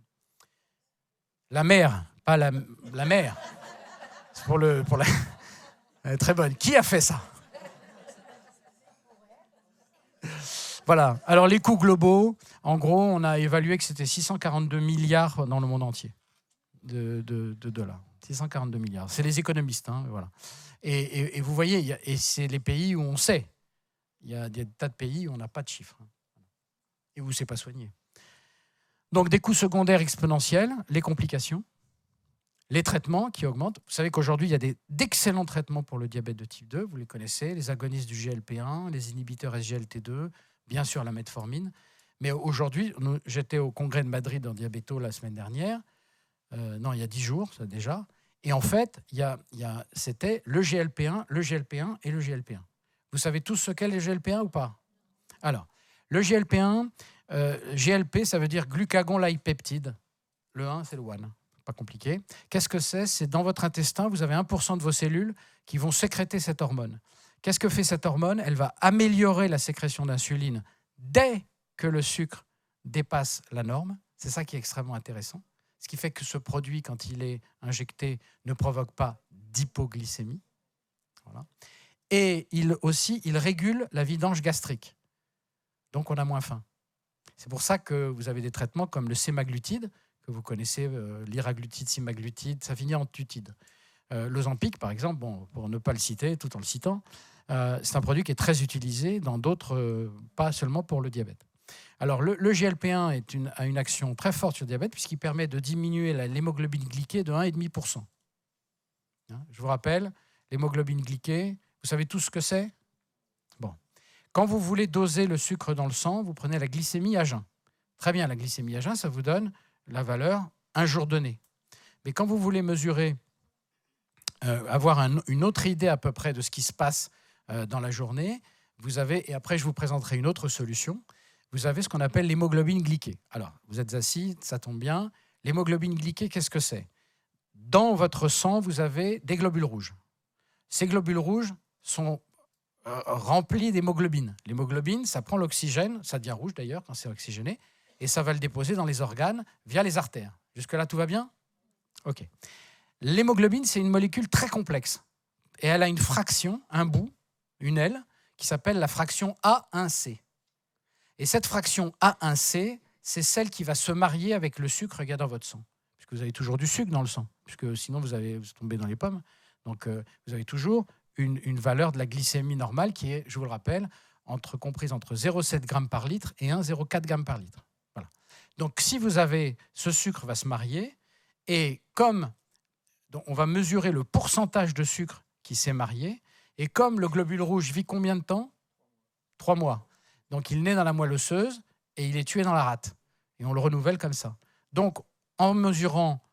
Speaker 1: La mère, pas la mère. C'est pour la... Très bonne. Qui a fait ça ? Voilà. Alors, les coûts globaux, en gros, on a évalué que c'était 642 milliards dans le monde entier de dollars. 642 milliards. C'est les économistes, hein, voilà. Et vous voyez, et c'est les pays où on sait. Il y a des tas de pays où on n'a pas de chiffres. Et où c'est pas soigné. Donc, des coûts secondaires exponentiels, les complications, les traitements qui augmentent. Vous savez qu'aujourd'hui, il y a d'excellents traitements pour le diabète de type 2, vous les connaissez, les agonistes du GLP-1, les inhibiteurs SGLT2, bien sûr la metformine. Mais aujourd'hui, j'étais au congrès de Madrid en diabéto la semaine dernière, il y a 10 jours, ça déjà. Et en fait, c'était le GLP-1, le GLP-1 et le GLP-1. Vous savez tous ce qu'est le GLP-1 ou pas ? Alors, le GLP-1, GLP, ça veut dire glucagon-like peptide. Le 1, c'est le 1. Pas compliqué. Qu'est-ce que c'est ? C'est dans votre intestin, vous avez 1% de vos cellules qui vont sécréter cette hormone. Qu'est-ce que fait cette hormone ? Elle va améliorer la sécrétion d'insuline dès que le sucre dépasse la norme. C'est ça qui est extrêmement intéressant. Ce qui fait que ce produit, quand il est injecté, ne provoque pas d'hypoglycémie. Voilà. Et il régule la vidange gastrique. Donc on a moins faim. C'est pour ça que vous avez des traitements comme le sémaglutide, que vous connaissez, liraglutide, semaglutide, ça finit en tutide. L'Ozempic, par exemple, pour ne pas le citer tout en le citant, c'est un produit qui est très utilisé dans d'autres, pas seulement pour le diabète. Alors, le GLP-1 a une action très forte sur le diabète puisqu'il permet de diminuer l'hémoglobine glyquée de 1,5%. Je vous rappelle, l'hémoglobine glyquée, vous savez tous ce que c'est ? Bon. Quand vous voulez doser le sucre dans le sang, vous prenez la glycémie à jeun. Très bien, la glycémie à jeun, ça vous donne la valeur un jour donné. Mais quand vous voulez mesurer, avoir une autre idée à peu près de ce qui se passe dans la journée, vous avez, et après je vous présenterai une autre solution, vous avez ce qu'on appelle l'hémoglobine glyquée. Alors, vous êtes assis, ça tombe bien. L'hémoglobine glyquée, qu'est-ce que c'est ? Dans votre sang, vous avez des globules rouges. Ces globules rouges sont remplis d'hémoglobine. L'hémoglobine, ça prend l'oxygène, ça devient rouge d'ailleurs quand c'est oxygéné, et ça va le déposer dans les organes via les artères. Jusque-là, tout va bien ? OK. L'hémoglobine, c'est une molécule très complexe. Et elle a une fraction, un bout, une aile, qui s'appelle la fraction A1C. Et cette fraction A1C, c'est celle qui va se marier avec le sucre qu'il y a dans votre sang. Puisque vous avez toujours du sucre dans le sang, puisque sinon vous tombez dans les pommes. Donc vous avez toujours une valeur de la glycémie normale qui est, je vous le rappelle, comprise entre 0,7 g par litre et 1,04 g par litre. Voilà. Donc si vous avez, ce sucre va se marier, et comme on va mesurer le pourcentage de sucre qui s'est marié, et comme le globule rouge vit combien de temps ? 3 mois. Donc il naît dans la moelle osseuse et il est tué dans la rate. Et on le renouvelle comme ça. Donc en mesurant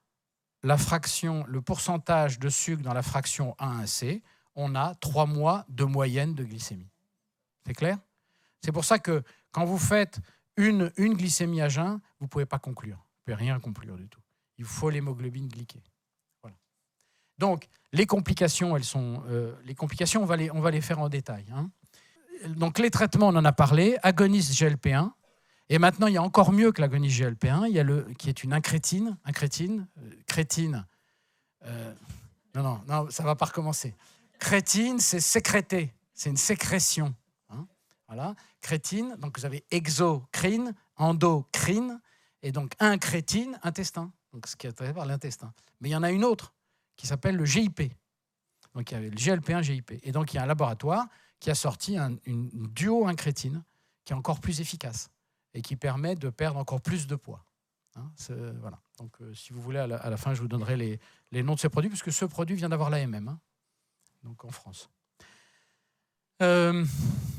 Speaker 1: le pourcentage de sucre dans la fraction A1C, on a 3 mois de moyenne de glycémie. C'est clair ? C'est pour ça que quand vous faites une glycémie à jeun, vous ne pouvez pas conclure. Vous ne pouvez rien conclure du tout. Il faut l'hémoglobine glyquée. Voilà. Donc, les complications, on va les faire en détail. Hein. Donc, les traitements, on en a parlé. Agoniste GLP-1. Et maintenant, il y a encore mieux que l'agoniste GLP-1. Il y a qui est une incrétine. Non, ça ne va pas recommencer. Crétine, c'est sécréter. C'est une sécrétion. Hein. Voilà. Crétine, donc vous avez exocrine, endocrine, et donc incrétine, intestin. Donc ce qui est traité par l'intestin. Mais il y en a une autre qui s'appelle le GIP. Donc il y avait le GLP-1 GIP. Et donc il y a un laboratoire qui a sorti une duo-incrétine qui est encore plus efficace et qui permet de perdre encore plus de poids. Hein, voilà. Donc si vous voulez, à la fin, je vous donnerai les noms de ces produits, puisque ce produit vient d'avoir l'AMM, hein, donc en France.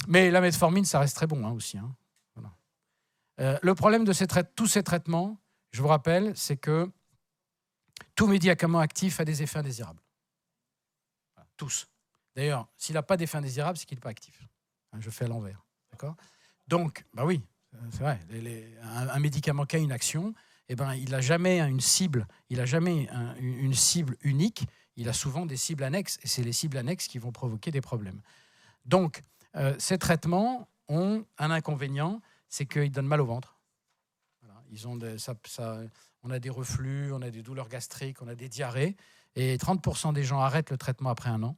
Speaker 1: Mais la metformine, ça reste très bon hein, aussi. Hein. Voilà. Le problème de tous ces traitements, je vous rappelle, c'est que Tout médicament actif a des effets indésirables. Voilà, tous. D'ailleurs, s'il n'a pas d'effet indésirable, c'est qu'il n'est pas actif. Je fais à l'envers. D'accord ? Donc, bah oui, c'est vrai. Un médicament qui a une action, eh ben, il n'a jamais une cible. Il n'a jamais une cible unique. Il a souvent des cibles annexes. Et c'est les cibles annexes qui vont provoquer des problèmes. Donc, ces traitements ont un inconvénient, c'est qu'ils donnent mal au ventre. Voilà, on a des reflux, on a des douleurs gastriques, on a des diarrhées. Et 30% des gens arrêtent le traitement après 1 an,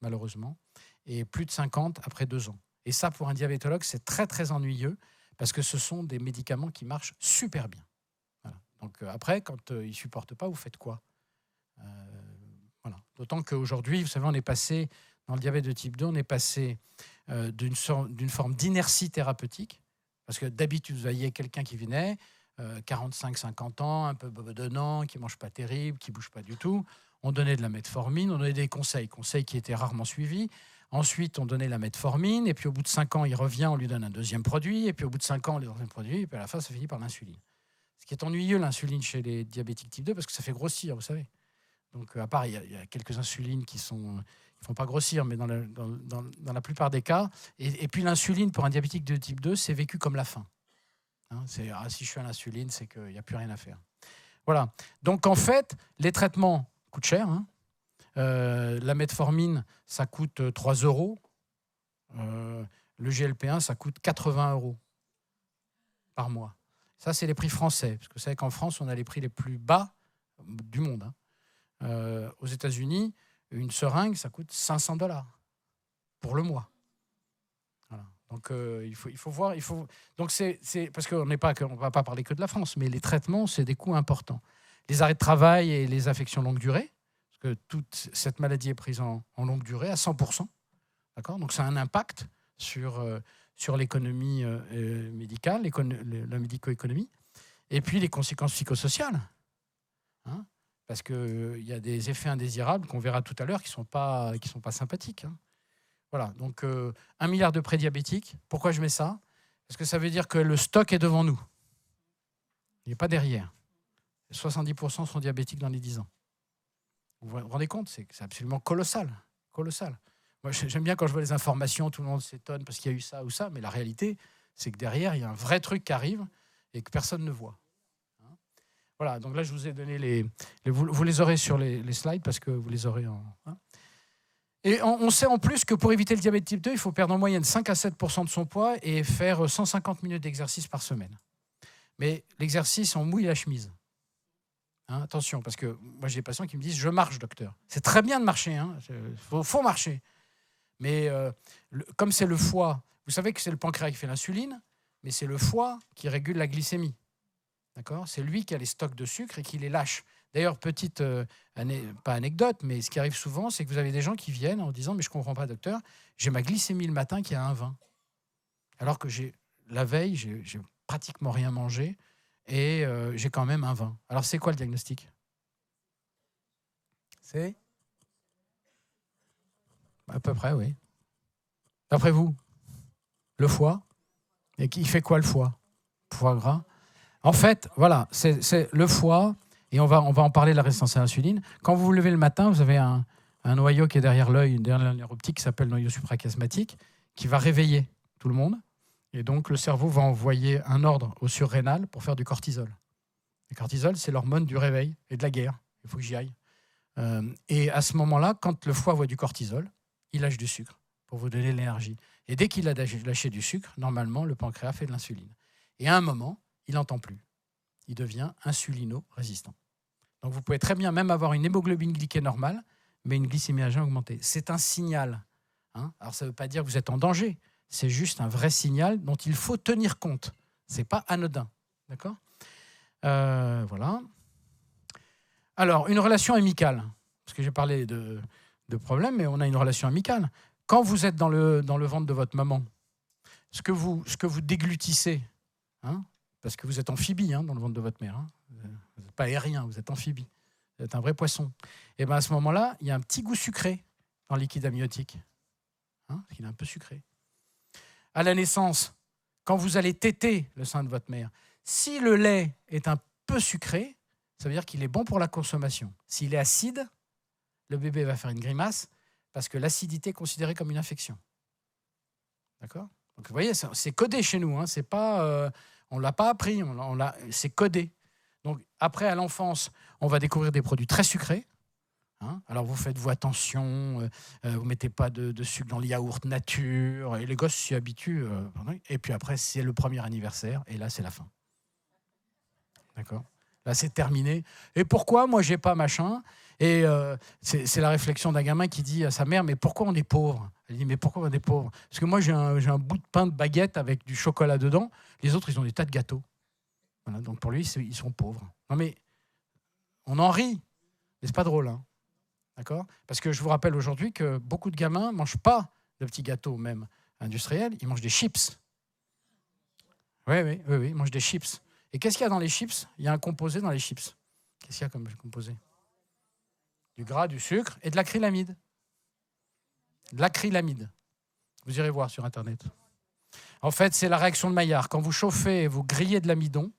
Speaker 1: malheureusement, et plus de 50% après 2 ans. Et ça, pour un diabétologue, c'est très, très ennuyeux parce que ce sont des médicaments qui marchent super bien. Voilà. Donc après, quand ils ne supportent pas, vous faites quoi ? Voilà. D'autant qu'aujourd'hui, vous savez, on est passé, dans le diabète de type 2, on est passé d'une forme d'inertie thérapeutique. Parce que d'habitude, vous voyez quelqu'un qui venait, 45-50 ans, un peu bedonnant, qui ne mange pas terrible, qui ne bouge pas du tout. On donnait de la metformine, on donnait des conseils qui étaient rarement suivis. Ensuite, on donnait la metformine, et puis au bout de 5 ans, il revient, on lui donne un deuxième produit, et puis au bout de 5 ans, on lui donne un produit, et puis à la fin, ça finit par l'insuline. Ce qui est ennuyeux, l'insuline chez les diabétiques type 2, parce que ça fait grossir, vous savez. Donc, à part, il y a quelques insulines qui ne font pas grossir, mais dans la plupart des cas. Et puis, l'insuline, pour un diabétique de type 2, c'est vécu comme la faim. Hein, si je suis à l'insuline, c'est qu'il n'y a plus rien à faire. Voilà. Donc, en fait, les traitements coûtent cher. Hein. La metformine, ça coûte 3 €. Le GLP-1, ça coûte 80 € par mois. Ça, c'est les prix français. Parce que vous savez qu'en France, on a les prix les plus bas du monde. Hein. Aux États-Unis, une seringue, ça coûte 500 $ pour le mois. Voilà. Donc, il faut voir. Donc, c'est parce qu'on ne va pas parler que de la France, mais les traitements, c'est des coûts importants. Les arrêts de travail et les affections longue durée, parce que toute cette maladie est prise en longue durée à 100%. D'accord ? Donc, ça a un impact sur l'économie médicale, la médico-économie, et puis les conséquences psychosociales. Hein ? Parce qu'il y a des effets indésirables qu'on verra tout à l'heure qui sont pas sympathiques. Hein. Voilà, donc 1 milliard de prédiabétiques. Pourquoi je mets ça ? Parce que ça veut dire que le stock est devant nous. Il n'est pas derrière. 70% sont diabétiques dans les 10 ans. Vous vous rendez compte ? C'est absolument colossal. Colossal. Moi, j'aime bien quand je vois les informations, tout le monde s'étonne parce qu'il y a eu ça ou ça, mais la réalité, c'est que derrière, il y a un vrai truc qui arrive et que personne ne voit. Voilà, donc là, je vous ai donné vous les aurez sur les slides parce que vous les aurez en... Hein. Et on sait en plus que pour éviter le diabète type 2, il faut perdre en moyenne 5 à 7% de son poids et faire 150 minutes d'exercice par semaine. Mais l'exercice, on mouille la chemise. Hein, attention, parce que moi, j'ai des patients qui me disent « Je marche, docteur ». C'est très bien de marcher, hein, faut marcher. Mais comme c'est le foie, vous savez que c'est le pancréas qui fait l'insuline, mais c'est le foie qui régule la glycémie. D'accord ? C'est lui qui a les stocks de sucre et qui les lâche. D'ailleurs, petite, pas anecdote, mais ce qui arrive souvent, c'est que vous avez des gens qui viennent en disant « Mais je ne comprends pas, docteur, j'ai ma glycémie le matin qui est à 1,20. » Alors que la veille, j'ai pratiquement rien mangé et j'ai quand même 1,20. Alors, c'est quoi le diagnostic ? C'est ? À peu près, oui. D'après vous ? Le foie ? Et qui fait quoi le foie ? Foie gras ? En fait, voilà, c'est le foie, et on va en parler de la résistance à l'insuline. Quand vous vous levez le matin, vous avez un noyau qui est derrière l'œil, derrière la nerf optique, qui s'appelle le noyau suprachiasmatique, qui va réveiller tout le monde. Et donc, le cerveau va envoyer un ordre au surrénal pour faire du cortisol. Le cortisol, c'est l'hormone du réveil et de la guerre. Il faut que j'y aille. Et à ce moment-là, quand le foie voit du cortisol, il lâche du sucre pour vous donner de l'énergie. Et dès qu'il a lâché du sucre, normalement, le pancréas fait de l'insuline. Et à un moment, il n'entend plus. Il devient insulino-résistant. Donc vous pouvez très bien même avoir une hémoglobine glyquée normale, mais une glycémie à jeun augmentée. C'est un signal. Hein. Alors ça ne veut pas dire que vous êtes en danger. C'est juste un vrai signal dont il faut tenir compte. Ce n'est pas anodin. D'accord ? Voilà. Alors, une relation amicale. Parce que j'ai parlé de problèmes, mais on a une relation amicale. Quand vous êtes dans le ventre de votre maman, ce que vous déglutissez, hein, parce que vous êtes amphibie dans le ventre de votre mère. Hein. Vous n'êtes pas aérien, vous êtes amphibie. Vous êtes un vrai poisson. Et bien à ce moment-là, il y a un petit goût sucré dans le liquide amniotique. Hein, parce qu'il est un peu sucré. À la naissance, quand vous allez téter le sein de votre mère, si le lait est un peu sucré, ça veut dire qu'il est bon pour la consommation. S'il est acide, le bébé va faire une grimace parce que l'acidité est considérée comme une infection. D'accord ? Donc vous voyez, c'est codé chez nous. Hein, c'est pas, on ne l'a pas appris, c'est codé. Donc après, à l'enfance, on va découvrir des produits très sucrés. Hein, alors vous faites attention, vous ne mettez pas de sucre dans le yaourt nature, et les gosses s'y habituent. Et puis après, c'est le premier anniversaire, et là, c'est la fin. D'accord ? Là, c'est terminé. Et pourquoi moi, j'ai pas machin ? Et c'est la réflexion d'un gamin qui dit à sa mère, mais pourquoi on est pauvre ? Elle dit, mais pourquoi on est pauvre ? Parce que moi, j'ai un bout de pain de baguette avec du chocolat dedans. Les autres, ils ont des tas de gâteaux. Voilà, donc pour lui, ils sont pauvres. Non mais, on en rit, mais c'est pas drôle. Hein. D'accord ? Parce que je vous rappelle aujourd'hui que beaucoup de gamins ne mangent pas de petits gâteaux, même industriels, ils mangent des chips. Oui, ils mangent des chips. Et qu'est-ce qu'il y a dans les chips ? Il y a un composé dans les chips. Qu'est-ce qu'il y a comme composé ? Du gras, du sucre et de l'acrylamide. De l'acrylamide. Vous irez voir sur Internet. En fait, c'est la réaction de Maillard. Quand vous chauffez et vous grillez de l'amidon,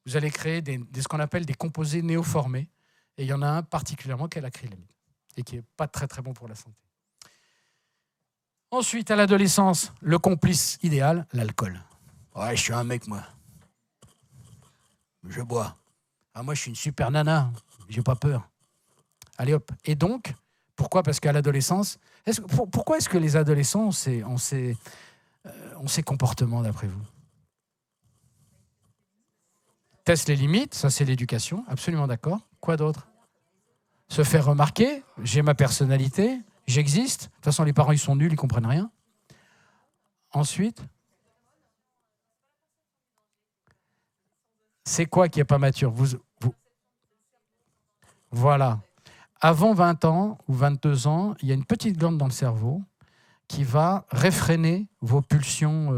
Speaker 1: vous allez créer ce qu'on appelle des composés néoformés. Et il y en a un particulièrement qui est l'acrylamide. Et qui n'est pas très très bon pour la santé. Ensuite, à l'adolescence, le complice idéal, l'alcool. Ouais, je suis un mec, moi. Je bois. Ah, moi, je suis une super nana. J'ai pas peur. Allez hop. Et donc, pourquoi ? Parce qu'à l'adolescence, pourquoi est-ce que les adolescents ont ces comportements, d'après vous ? Teste les limites, ça c'est l'éducation, absolument d'accord. Quoi d'autre ? Se faire remarquer, j'ai ma personnalité, j'existe. De toute façon, les parents, ils sont nuls, ils ne comprennent rien. Ensuite, c'est quoi qui n'est pas mature ? Voilà. Avant 20 ans ou 22 ans, il y a une petite glande dans le cerveau qui va réfréner vos pulsions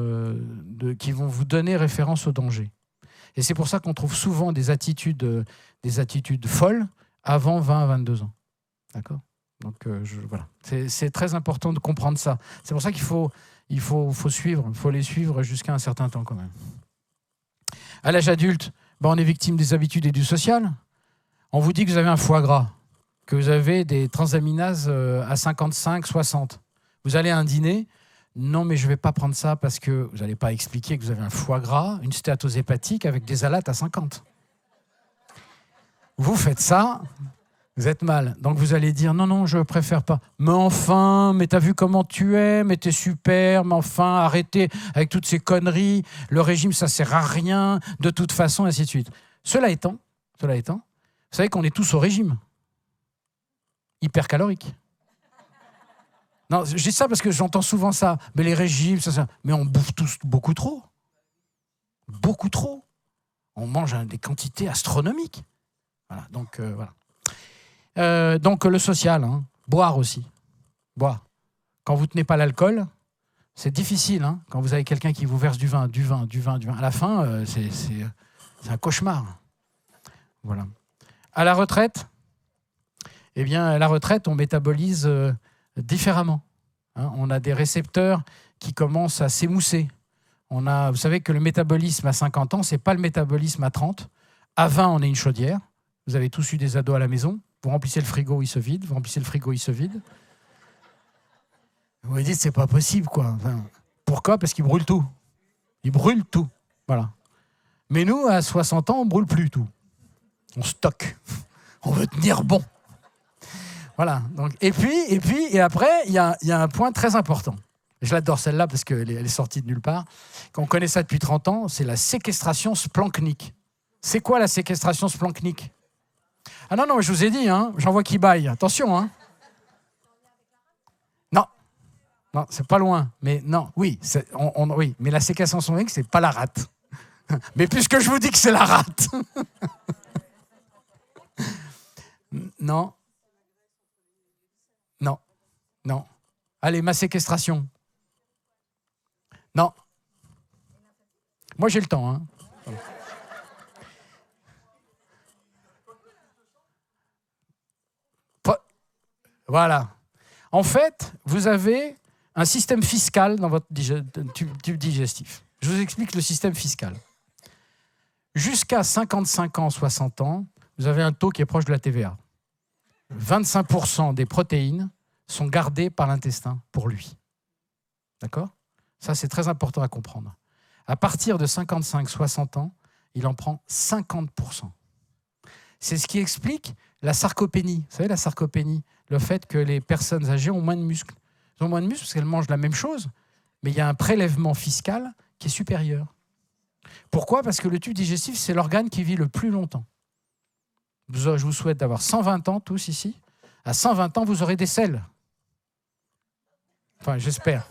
Speaker 1: qui vont vous donner référence au danger. Et c'est pour ça qu'on trouve souvent des attitudes folles avant 20 à 22 ans. D'accord ? Donc, voilà. C'est très important de comprendre ça. C'est pour ça qu'il faut suivre. Il faut les suivre jusqu'à un certain temps quand même. À l'âge adulte, on est victime des habitudes et du social. On vous dit que vous avez un foie gras, que vous avez des transaminases à 55, 60. Vous allez à un dîner, non mais je ne vais pas prendre ça parce que vous n'allez pas expliquer que vous avez un foie gras, une stéatose hépatique avec des alates à 50. Vous faites ça, vous êtes mal. Donc vous allez dire non, je préfère pas. Mais enfin, mais t'as vu comment tu es, mais t'es super, mais enfin, arrêtez avec toutes ces conneries, le régime ça sert à rien, de toute façon, ainsi de suite. Cela étant, vous savez qu'on est tous au régime. Hypercalorique. Non, je dis ça parce que j'entends souvent ça. Mais les régimes, ça. Mais on bouffe tous beaucoup trop. Beaucoup trop. On mange des quantités astronomiques. Voilà, donc voilà. Donc le social, hein, boire aussi. Boire. Quand vous ne tenez pas l'alcool, c'est difficile. Hein, quand vous avez quelqu'un qui vous verse du vin. À la fin, c'est un cauchemar. Voilà. À la retraite, eh bien, à la retraite, on métabolise différemment. Hein, on a des récepteurs qui commencent à s'émousser. Vous savez que le métabolisme à 50 ans, ce n'est pas le métabolisme à 30. À 20, on est une chaudière. Vous avez tous eu des ados à la maison. Vous remplissez le frigo, il se vide. Vous remplissez le frigo, il se vide. Vous vous dites, c'est pas possible, quoi. Enfin, pourquoi ? Parce qu'ils brûlent tout. Ils brûlent tout. Voilà. Mais nous, à 60 ans, on ne brûle plus tout. On stocke. On veut tenir bon. Voilà. Donc, et après, il y a un point très important. Je l'adore celle-là parce qu'elle est sortie de nulle part. Quand on connaît ça depuis 30 ans, c'est la séquestration splancnique. C'est quoi la séquestration splancnique ? Ah non, je vous ai dit, hein, j'en vois qui baille. Attention, hein. Non, c'est pas loin. Mais non, oui, oui. Mais la séquestration splancnique, c'est pas la rate. Mais puisque je vous dis que c'est la rate. Non. Allez, ma séquestration. Non. Moi, j'ai le temps. Hein. Voilà. En fait, vous avez un système fiscal dans votre tube digestif. Je vous explique le système fiscal. Jusqu'à 55 ans, 60 ans, vous avez un taux qui est proche de la TVA. 25% des protéines sont gardées par l'intestin pour lui. D'accord ? Ça, c'est très important à comprendre. À partir de 55-60 ans, il en prend 50%. C'est ce qui explique la sarcopénie. Vous savez, la sarcopénie, le fait que les personnes âgées ont moins de muscles. Elles ont moins de muscles parce qu'elles mangent la même chose, mais il y a un prélèvement fiscal qui est supérieur. Pourquoi ? Parce que le tube digestif, c'est l'organe qui vit le plus longtemps. Je vous souhaite d'avoir 120 ans, tous ici. À 120 ans, vous aurez des selles. Enfin, j'espère.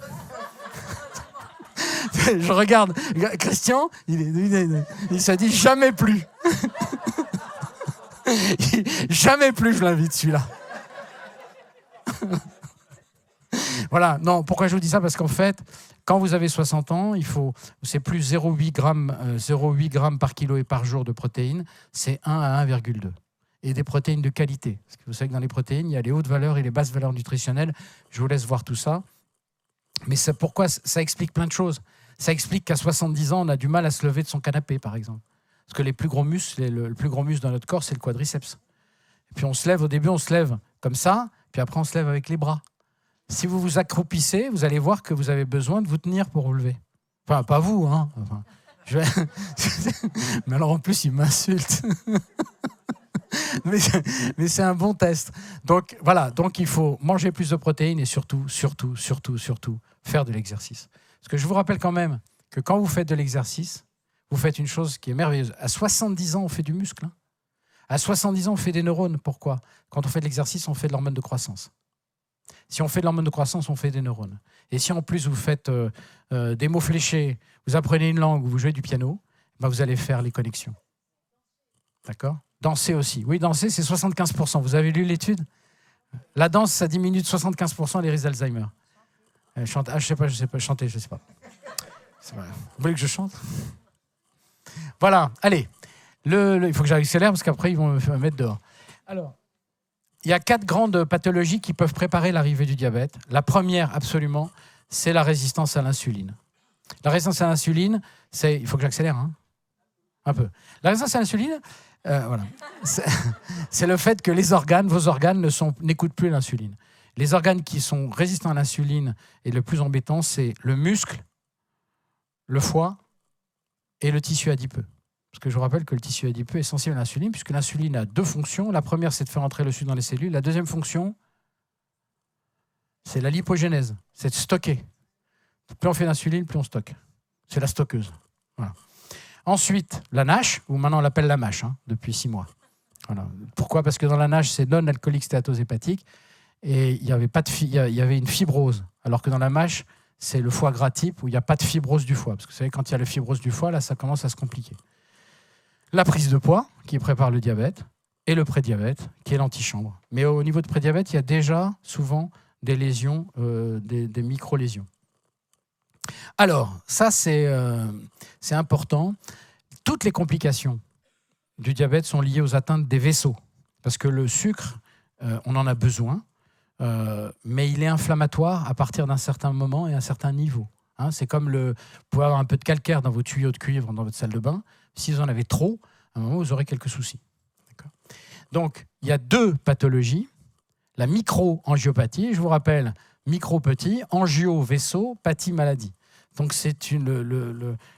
Speaker 1: Je regarde Christian, il se dit jamais plus. Jamais plus je l'invite celui-là. Voilà, non, pourquoi je vous dis ça ? Parce qu'en fait, quand vous avez 60 ans, c'est plus 0,8 grammes par kilo et par jour de protéines, c'est 1 à 1,2. Et des protéines de qualité. Parce que vous savez que dans les protéines, il y a les hautes valeurs et les basses valeurs nutritionnelles. Je vous laisse voir tout ça. Mais pourquoi ça explique plein de choses. Ça explique qu'à 70 ans, on a du mal à se lever de son canapé, par exemple. Parce que les plus gros muscles, le plus gros muscle dans notre corps, c'est le quadriceps. Et puis on se lève, au début, on se lève comme ça, puis après, on se lève avec les bras. Si vous vous accroupissez, vous allez voir que vous avez besoin de vous tenir pour vous lever. Enfin, pas vous, hein. Enfin, mais alors, en plus, il m'insulte. mais c'est un bon test. Donc, voilà. Donc, il faut manger plus de protéines et surtout, faire de l'exercice. Parce que je vous rappelle quand même que quand vous faites de l'exercice, vous faites une chose qui est merveilleuse. À 70 ans, on fait du muscle. Hein. À 70 ans, on fait des neurones. Pourquoi ? Quand on fait de l'exercice, on fait de l'hormone de croissance. Si on fait de l'hormone de croissance, on fait des neurones. Et si en plus vous faites des mots fléchés, vous apprenez une langue ou vous jouez du piano, ben vous allez faire les connexions. D'accord ? Danser aussi. Oui, danser, c'est 75%. Vous avez lu l'étude ? La danse, ça diminue de 75% les risques d'Alzheimer. Je sais pas, chanter, je sais pas. Vous voulez que je chante ? Voilà, allez. Il faut que j'accélère parce qu'après, ils vont me mettre dehors. Alors, il y a 4 grandes pathologies qui peuvent préparer l'arrivée du diabète. La première, absolument, c'est la résistance à l'insuline. La résistance à l'insuline, il faut que j'accélère, hein, un peu. La résistance à l'insuline, voilà. C'est le fait que vos organes n'écoutent plus l'insuline. Les organes qui sont résistants à l'insuline et le plus embêtant, c'est le muscle, le foie et le tissu adipeux. Parce que je vous rappelle que le tissu adipeux est sensible à l'insuline, puisque l'insuline a 2 fonctions. La première, c'est de faire entrer le sucre dans les cellules. La deuxième fonction, c'est la lipogénèse, c'est de stocker. Plus on fait d'insuline, plus on stocke. C'est la stockeuse. Voilà. Ensuite, la NASH, ou maintenant on l'appelle la MASH, hein, depuis 6 mois. Voilà. Pourquoi ? Parce que dans la NASH, c'est non-alcoolique stéatose hépatique, et il y avait une fibrose. Alors que dans la MASH, c'est le foie gras type, où il n'y a pas de fibrose du foie. Parce que vous savez, quand il y a la fibrose du foie, là, ça commence à se compliquer. La prise de poids, qui prépare le diabète, et le prédiabète, qui est l'antichambre. Mais au niveau de prédiabète, il y a déjà souvent des lésions, des micro-lésions. Alors, ça, c'est important. Toutes les complications du diabète sont liées aux atteintes des vaisseaux. Parce que le sucre, on en a besoin, mais il est inflammatoire à partir d'un certain moment et à un certain niveau. Hein, c'est comme vous pouvez avoir un peu de calcaire dans vos tuyaux de cuivre dans votre salle de bain. Si vous en avez trop, à un moment, vous aurez quelques soucis. D'accord ? Donc, il y a 2 pathologies. La micro-angiopathie, je vous rappelle, micro-petit, angio-vaisseau, pathie maladie. Donc, c'est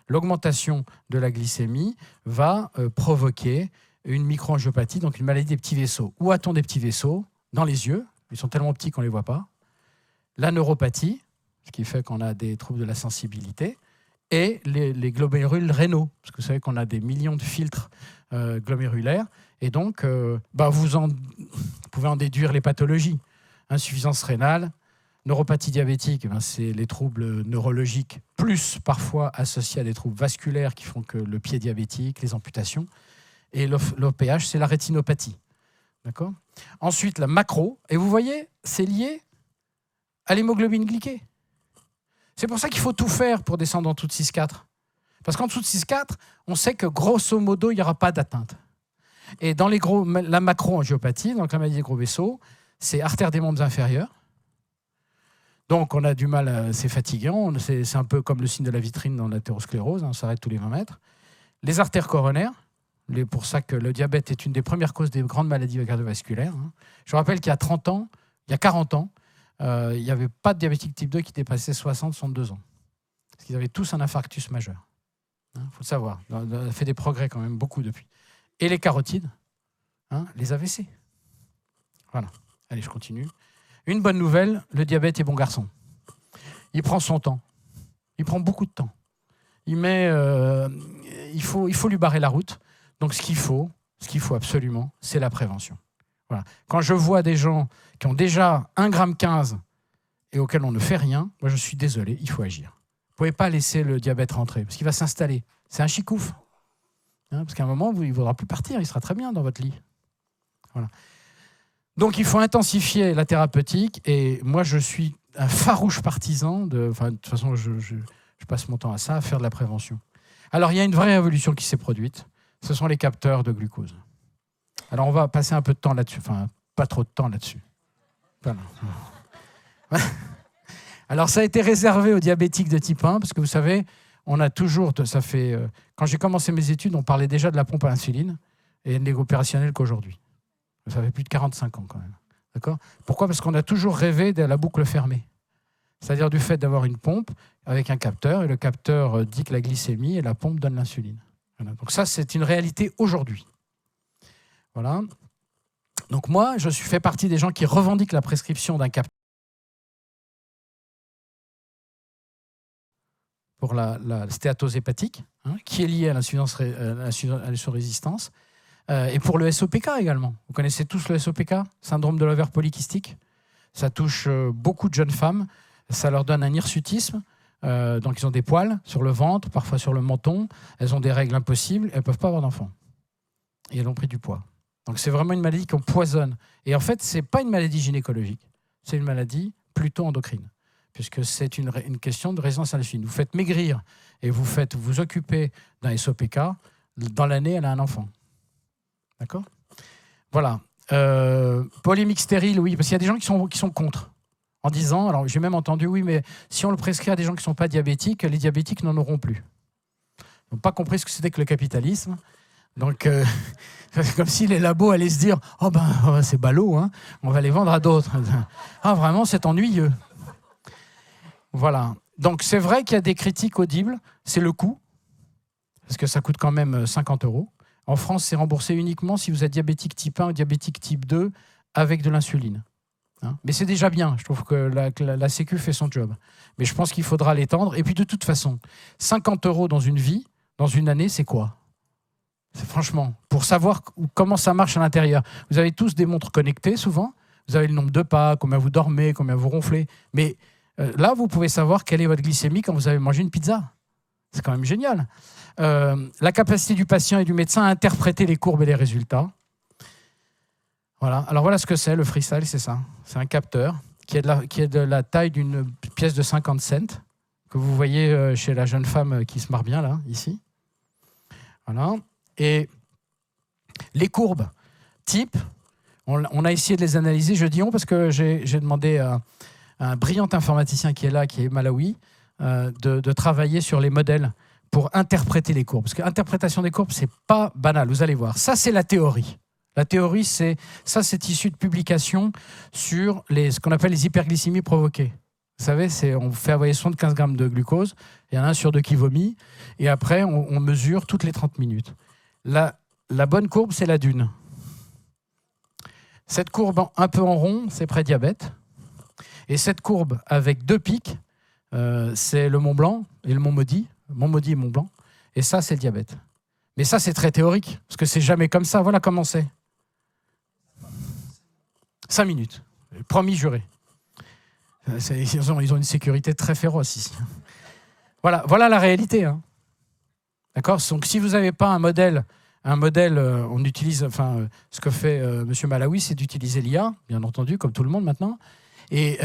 Speaker 1: l'augmentation de la glycémie va provoquer une micro-angiopathie, donc une maladie des petits vaisseaux. Où a-t-on des petits vaisseaux ? Dans les yeux. Ils sont tellement petits qu'on ne les voit pas. La neuropathie, ce qui fait qu'on a des troubles de la sensibilité, et les glomérules rénaux, parce que vous savez qu'on a des millions de filtres glomérulaires, et donc vous pouvez en déduire les pathologies. Insuffisance rénale, neuropathie diabétique, c'est les troubles neurologiques, plus parfois associés à des troubles vasculaires qui font que le pied diabétique, les amputations, et l'OPH, c'est la rétinopathie. D'accord ? Ensuite, la macro, et vous voyez, c'est lié à l'hémoglobine glyquée. C'est pour ça qu'il faut tout faire pour descendre en dessous de 6,4. Parce qu'en dessous de 6,4, on sait que grosso modo, il n'y aura pas d'atteinte. Et dans la macro-angiopathie, donc la maladie des gros vaisseaux, c'est artère des membres inférieurs. Donc on a du mal, c'est fatigant, c'est un peu comme le signe de la vitrine dans l'athérosclérose, on s'arrête tous les 20 mètres. Les artères coronaires, C'est pour ça que le diabète est une des premières causes des grandes maladies cardiovasculaires. Je rappelle qu'il y a 30 ans, il y a 40 ans, il n'y avait pas de diabétique type 2 qui dépassait 60-62 ans. Parce qu'ils avaient tous un infarctus majeur. Il faut le savoir. On a fait des progrès quand même, beaucoup depuis. Et les carotides, les AVC. Voilà. Allez, je continue. Une bonne nouvelle, le diabète est bon garçon. Il prend son temps. Il prend beaucoup de temps. Il faut lui barrer la route. Donc ce qu'il faut absolument, c'est la prévention. Voilà. Quand je vois des gens qui ont déjà 1,15 g et auxquels on ne fait rien, moi je suis désolé, il faut agir. Vous ne pouvez pas laisser le diabète rentrer, parce qu'il va s'installer. C'est un chicouf. Parce qu'à un moment, il ne voudra plus partir, il sera très bien dans votre lit. Voilà. Donc il faut intensifier la thérapeutique, et moi je suis un farouche partisan de toute façon, je passe mon temps à ça, à faire de la prévention. Alors il y a une vraie révolution qui s'est produite, ce sont les capteurs de glucose. Alors on va passer un peu de temps là-dessus, enfin pas trop de temps là-dessus. Voilà. Alors ça a été réservé aux diabétiques de type 1, parce que vous savez, on a toujours, quand j'ai commencé mes études, on parlait déjà de la pompe à insuline, et elle n'est opérationnelle qu'aujourd'hui. Ça fait plus de 45 ans quand même. D'accord ? Pourquoi ? Parce qu'on a toujours rêvé de la boucle fermée. C'est-à-dire du fait d'avoir une pompe avec un capteur, et le capteur dit que la glycémie, et la pompe donne l'insuline. Voilà. Donc ça, c'est une réalité aujourd'hui. Voilà. Donc moi, je fais partie des gens qui revendiquent la prescription d'un capteur pour la stéatose hépatique, qui est liée à l'insulinsorésistance, et pour le SOPK également. Vous connaissez tous le SOPK, syndrome de l'ovaire polykystique. Ça touche beaucoup de jeunes femmes. Ça leur donne un hirsutisme. Donc ils ont des poils sur le ventre, parfois sur le menton. Elles ont des règles impossibles. Elles ne peuvent pas avoir d'enfants. Et elles ont pris du poids. Donc c'est vraiment une maladie qui empoisonne. Et en fait, ce n'est pas une maladie gynécologique. C'est une maladie plutôt endocrine, puisque c'est une question de résistance à l'insuline. Vous faites maigrir et vous occupez d'un SOPK. Dans l'année, elle a un enfant. D'accord ? Voilà. Polémique stérile, oui, parce qu'il y a des gens qui sont contre. En disant, alors j'ai même entendu, oui, mais si on le prescrit à des gens qui ne sont pas diabétiques, les diabétiques n'en auront plus. Ils n'ont pas compris ce que c'était que le capitalisme. Donc, c'est comme si les labos allaient se dire, c'est ballot, on va les vendre à d'autres. Vraiment, c'est ennuyeux. Voilà. Donc, c'est vrai qu'il y a des critiques audibles, c'est le coût, parce que ça coûte quand même 50 €. En France, c'est remboursé uniquement si vous êtes diabétique type 1 ou diabétique type 2 avec de l'insuline. Mais c'est déjà bien, je trouve que la Sécu fait son job. Mais je pense qu'il faudra l'étendre. Et puis de toute façon, 50 € dans une vie, dans une année, c'est quoi ? Franchement, pour savoir comment ça marche à l'intérieur. Vous avez tous des montres connectées souvent, vous avez le nombre de pas, combien vous dormez, combien vous ronflez. Mais là, vous pouvez savoir quelle est votre glycémie quand vous avez mangé une pizza. C'est quand même génial. La capacité du patient et du médecin à interpréter les courbes et les résultats. Voilà. Alors voilà ce que c'est, le freestyle, c'est ça. C'est un capteur qui est de la taille d'une pièce de 50 cents, que vous voyez chez la jeune femme qui se marre bien, là, ici. Voilà. Et les courbes type, on a essayé de les analyser, je dis on, parce que j'ai demandé à un brillant informaticien qui est là, qui est malawi, de travailler sur les modèles pour interpréter les courbes. Parce que l'interprétation des courbes, c'est pas banal, vous allez voir. Ça, c'est la théorie. La théorie, c'est issu de publications sur ce qu'on appelle les hyperglycémies provoquées. Vous savez, on fait avaler 75 grammes de glucose, il y en a un sur deux qui vomit, et après, on mesure toutes les 30 minutes. La bonne courbe, c'est la dune. Cette courbe un peu en rond, c'est prédiabète. Et cette courbe avec deux pics, c'est le Mont Blanc et le Mont Maudit et Mont Blanc. Et ça, c'est le diabète. Mais ça, c'est très théorique, parce que c'est jamais comme ça. Voilà comment c'est. 5 minutes. Promis, juré. Ils ont une sécurité très féroce ici. Voilà la réalité. D'accord ? Donc, si vous n'avez pas un modèle, on utilise, ce que fait M. Malawi, c'est d'utiliser l'IA, bien entendu, comme tout le monde maintenant. Et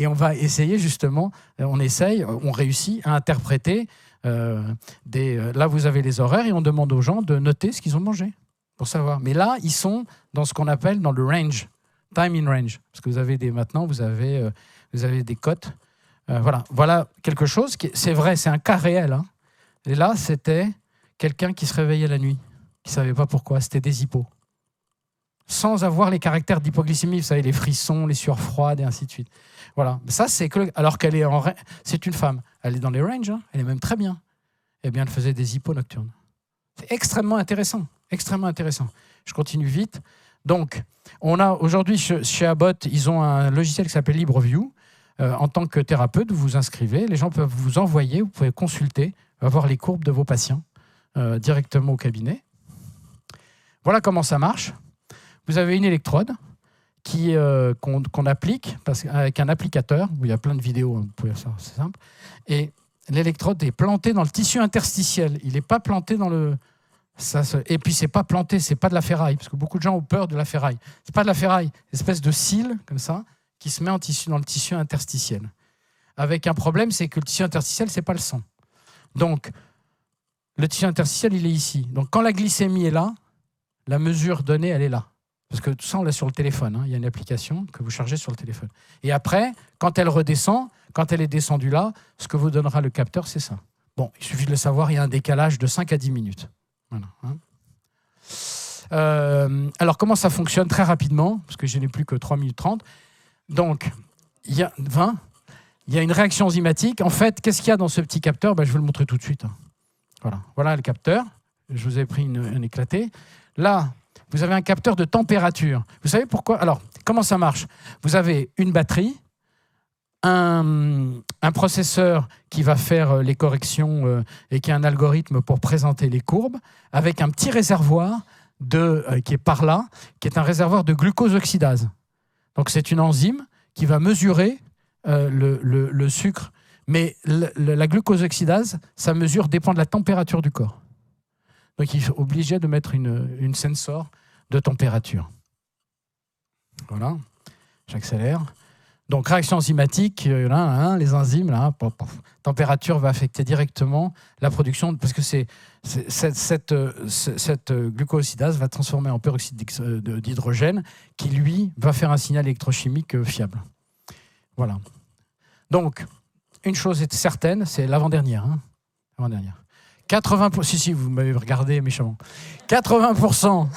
Speaker 1: on va essayer justement, on réussit à interpréter là vous avez les horaires et on demande aux gens de noter ce qu'ils ont mangé pour savoir. Mais là, ils sont dans ce qu'on appelle dans le range, time in range, parce que maintenant vous avez des cotes. Voilà quelque chose c'est vrai, c'est un cas réel. Et là, c'était quelqu'un qui se réveillait la nuit qui ne savaient pas pourquoi, c'était des hypos. Sans avoir les caractères d'hypoglycémie, vous savez, les frissons, les sueurs froides et ainsi de suite. Voilà. Ça, c'est que, alors qu'elle est c'est une femme. Elle est dans les ranges, hein, elle est même très bien. Eh bien, elle faisait des hypos nocturnes. C'est extrêmement intéressant. Extrêmement intéressant. Je continue vite. Donc, on a aujourd'hui chez Abbott, ils ont un logiciel qui s'appelle LibreView. En tant que thérapeute, vous vous inscrivez, les gens peuvent vous envoyer, vous pouvez consulter, avoir les courbes de vos patients directement au cabinet. Voilà comment ça marche. Vous avez une électrode qu'on applique avec un applicateur, où il y a plein de vidéos, vous pouvez faire, c'est simple. Et l'électrode est plantée dans le tissu interstitiel. Il n'est pas planté dans le... Et puis, c'est pas planté, c'est pas de la ferraille, parce que beaucoup de gens ont peur de la ferraille. C'est pas de la ferraille, une espèce de cile, comme ça, qui se met dans le tissu interstitiel. Avec un problème, c'est que le tissu interstitiel, c'est pas le sang. Donc, le tissu interstitiel, il est ici. Donc, quand la glycémie est là, la mesure donnée, elle est là. Parce que tout ça, on l'a sur le téléphone. Hein. Il y a une application que vous chargez sur le téléphone. Et après, quand elle redescend, quand elle est descendue là, ce que vous donnera le capteur, c'est ça. Bon, il suffit de le savoir, il y a un décalage de 5 à 10 minutes. Voilà, hein. Alors, comment ça fonctionne très rapidement, parce que je n'ai plus que 3 minutes 30. Donc, il y a une réaction enzymatique. En fait, qu'est-ce qu'il y a dans ce petit capteur? Je vais le montrer tout de suite. Voilà le capteur. Je vous ai pris un éclaté. Là, vous avez un capteur de température. Vous savez pourquoi? Alors, comment ça marche? Vous avez une batterie, un processeur qui va faire les corrections et qui a un algorithme pour présenter les courbes, avec un petit réservoir qui est par là, qui est un réservoir de glucose oxydase. Donc, c'est une enzyme qui va mesurer le sucre. Mais la glucose oxydase, sa mesure dépend de la température du corps. Donc, il est obligé de mettre une sensor de température. Voilà, j'accélère. Donc, réaction enzymatique, là, les enzymes, là, température va affecter directement la production, parce que cette glucosidase va transformer en peroxyde d'hydrogène, qui, lui, va faire un signal électrochimique fiable. Voilà. Donc, une chose est certaine, c'est l'avant-dernière. Hein, l'avant-dernière. 80%, si, vous m'avez regardé méchamment. 80%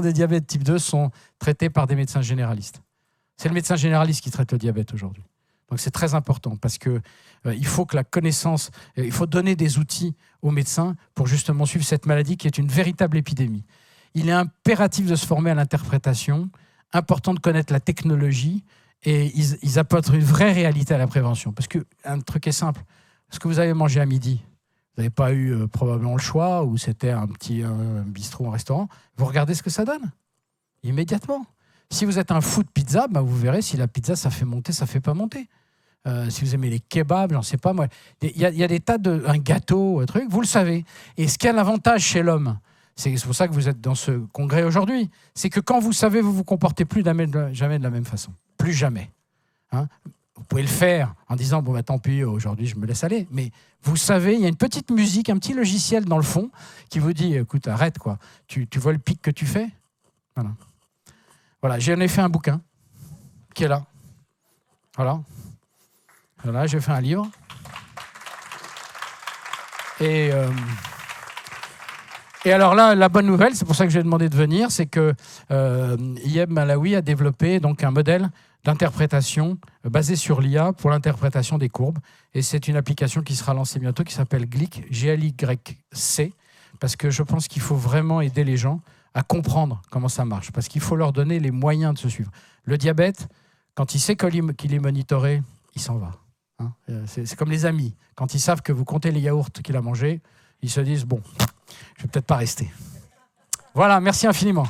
Speaker 1: des diabètes type 2 sont traités par des médecins généralistes. C'est le médecin généraliste qui traite le diabète aujourd'hui. Donc c'est très important parce que il faut que la connaissance, il faut donner des outils aux médecins pour justement suivre cette maladie qui est une véritable épidémie. Il est impératif de se former à l'interprétation, important de connaître la technologie et ils apportent une vraie réalité à la prévention. Parce qu'un truc est simple. Ce que vous avez mangé à midi, vous n'avez pas eu probablement le choix, ou c'était un petit bistrot, un restaurant, vous regardez ce que ça donne, immédiatement. Si vous êtes un fou de pizza, vous verrez si la pizza, ça fait monter, ça ne fait pas monter. Si vous aimez les kebabs, j'en sais pas moi. Il y a des tas un gâteau, un truc, vous le savez. Et ce qui a l'avantage chez l'homme, c'est pour ça que vous êtes dans ce congrès aujourd'hui, c'est que quand vous savez, vous vous comportez plus jamais de la même façon. Plus jamais. Hein? Vous pouvez le faire en disant, tant pis, aujourd'hui, je me laisse aller. Mais vous savez, il y a une petite musique, un petit logiciel dans le fond qui vous dit, écoute, arrête, quoi. Tu vois le pic que tu fais? Voilà, j'en ai fait un bouquin qui est là. Voilà, j'ai fait un livre. Et alors là, la bonne nouvelle, c'est pour ça que j'ai demandé de venir, c'est que Yeb Malawi a développé donc un modèle d'interprétation basé sur l'IA pour l'interprétation des courbes. Et c'est une application qui sera lancée bientôt qui s'appelle GLYC, G-L-Y-C, parce que je pense qu'il faut vraiment aider les gens à comprendre comment ça marche, parce qu'il faut leur donner les moyens de se suivre. Le diabète, quand il sait qu'il est monitoré, il s'en va. Hein, c'est comme les amis. Quand ils savent que vous comptez les yaourts qu'il a mangés, ils se disent, bon, je vais peut-être pas rester. Voilà, merci infiniment.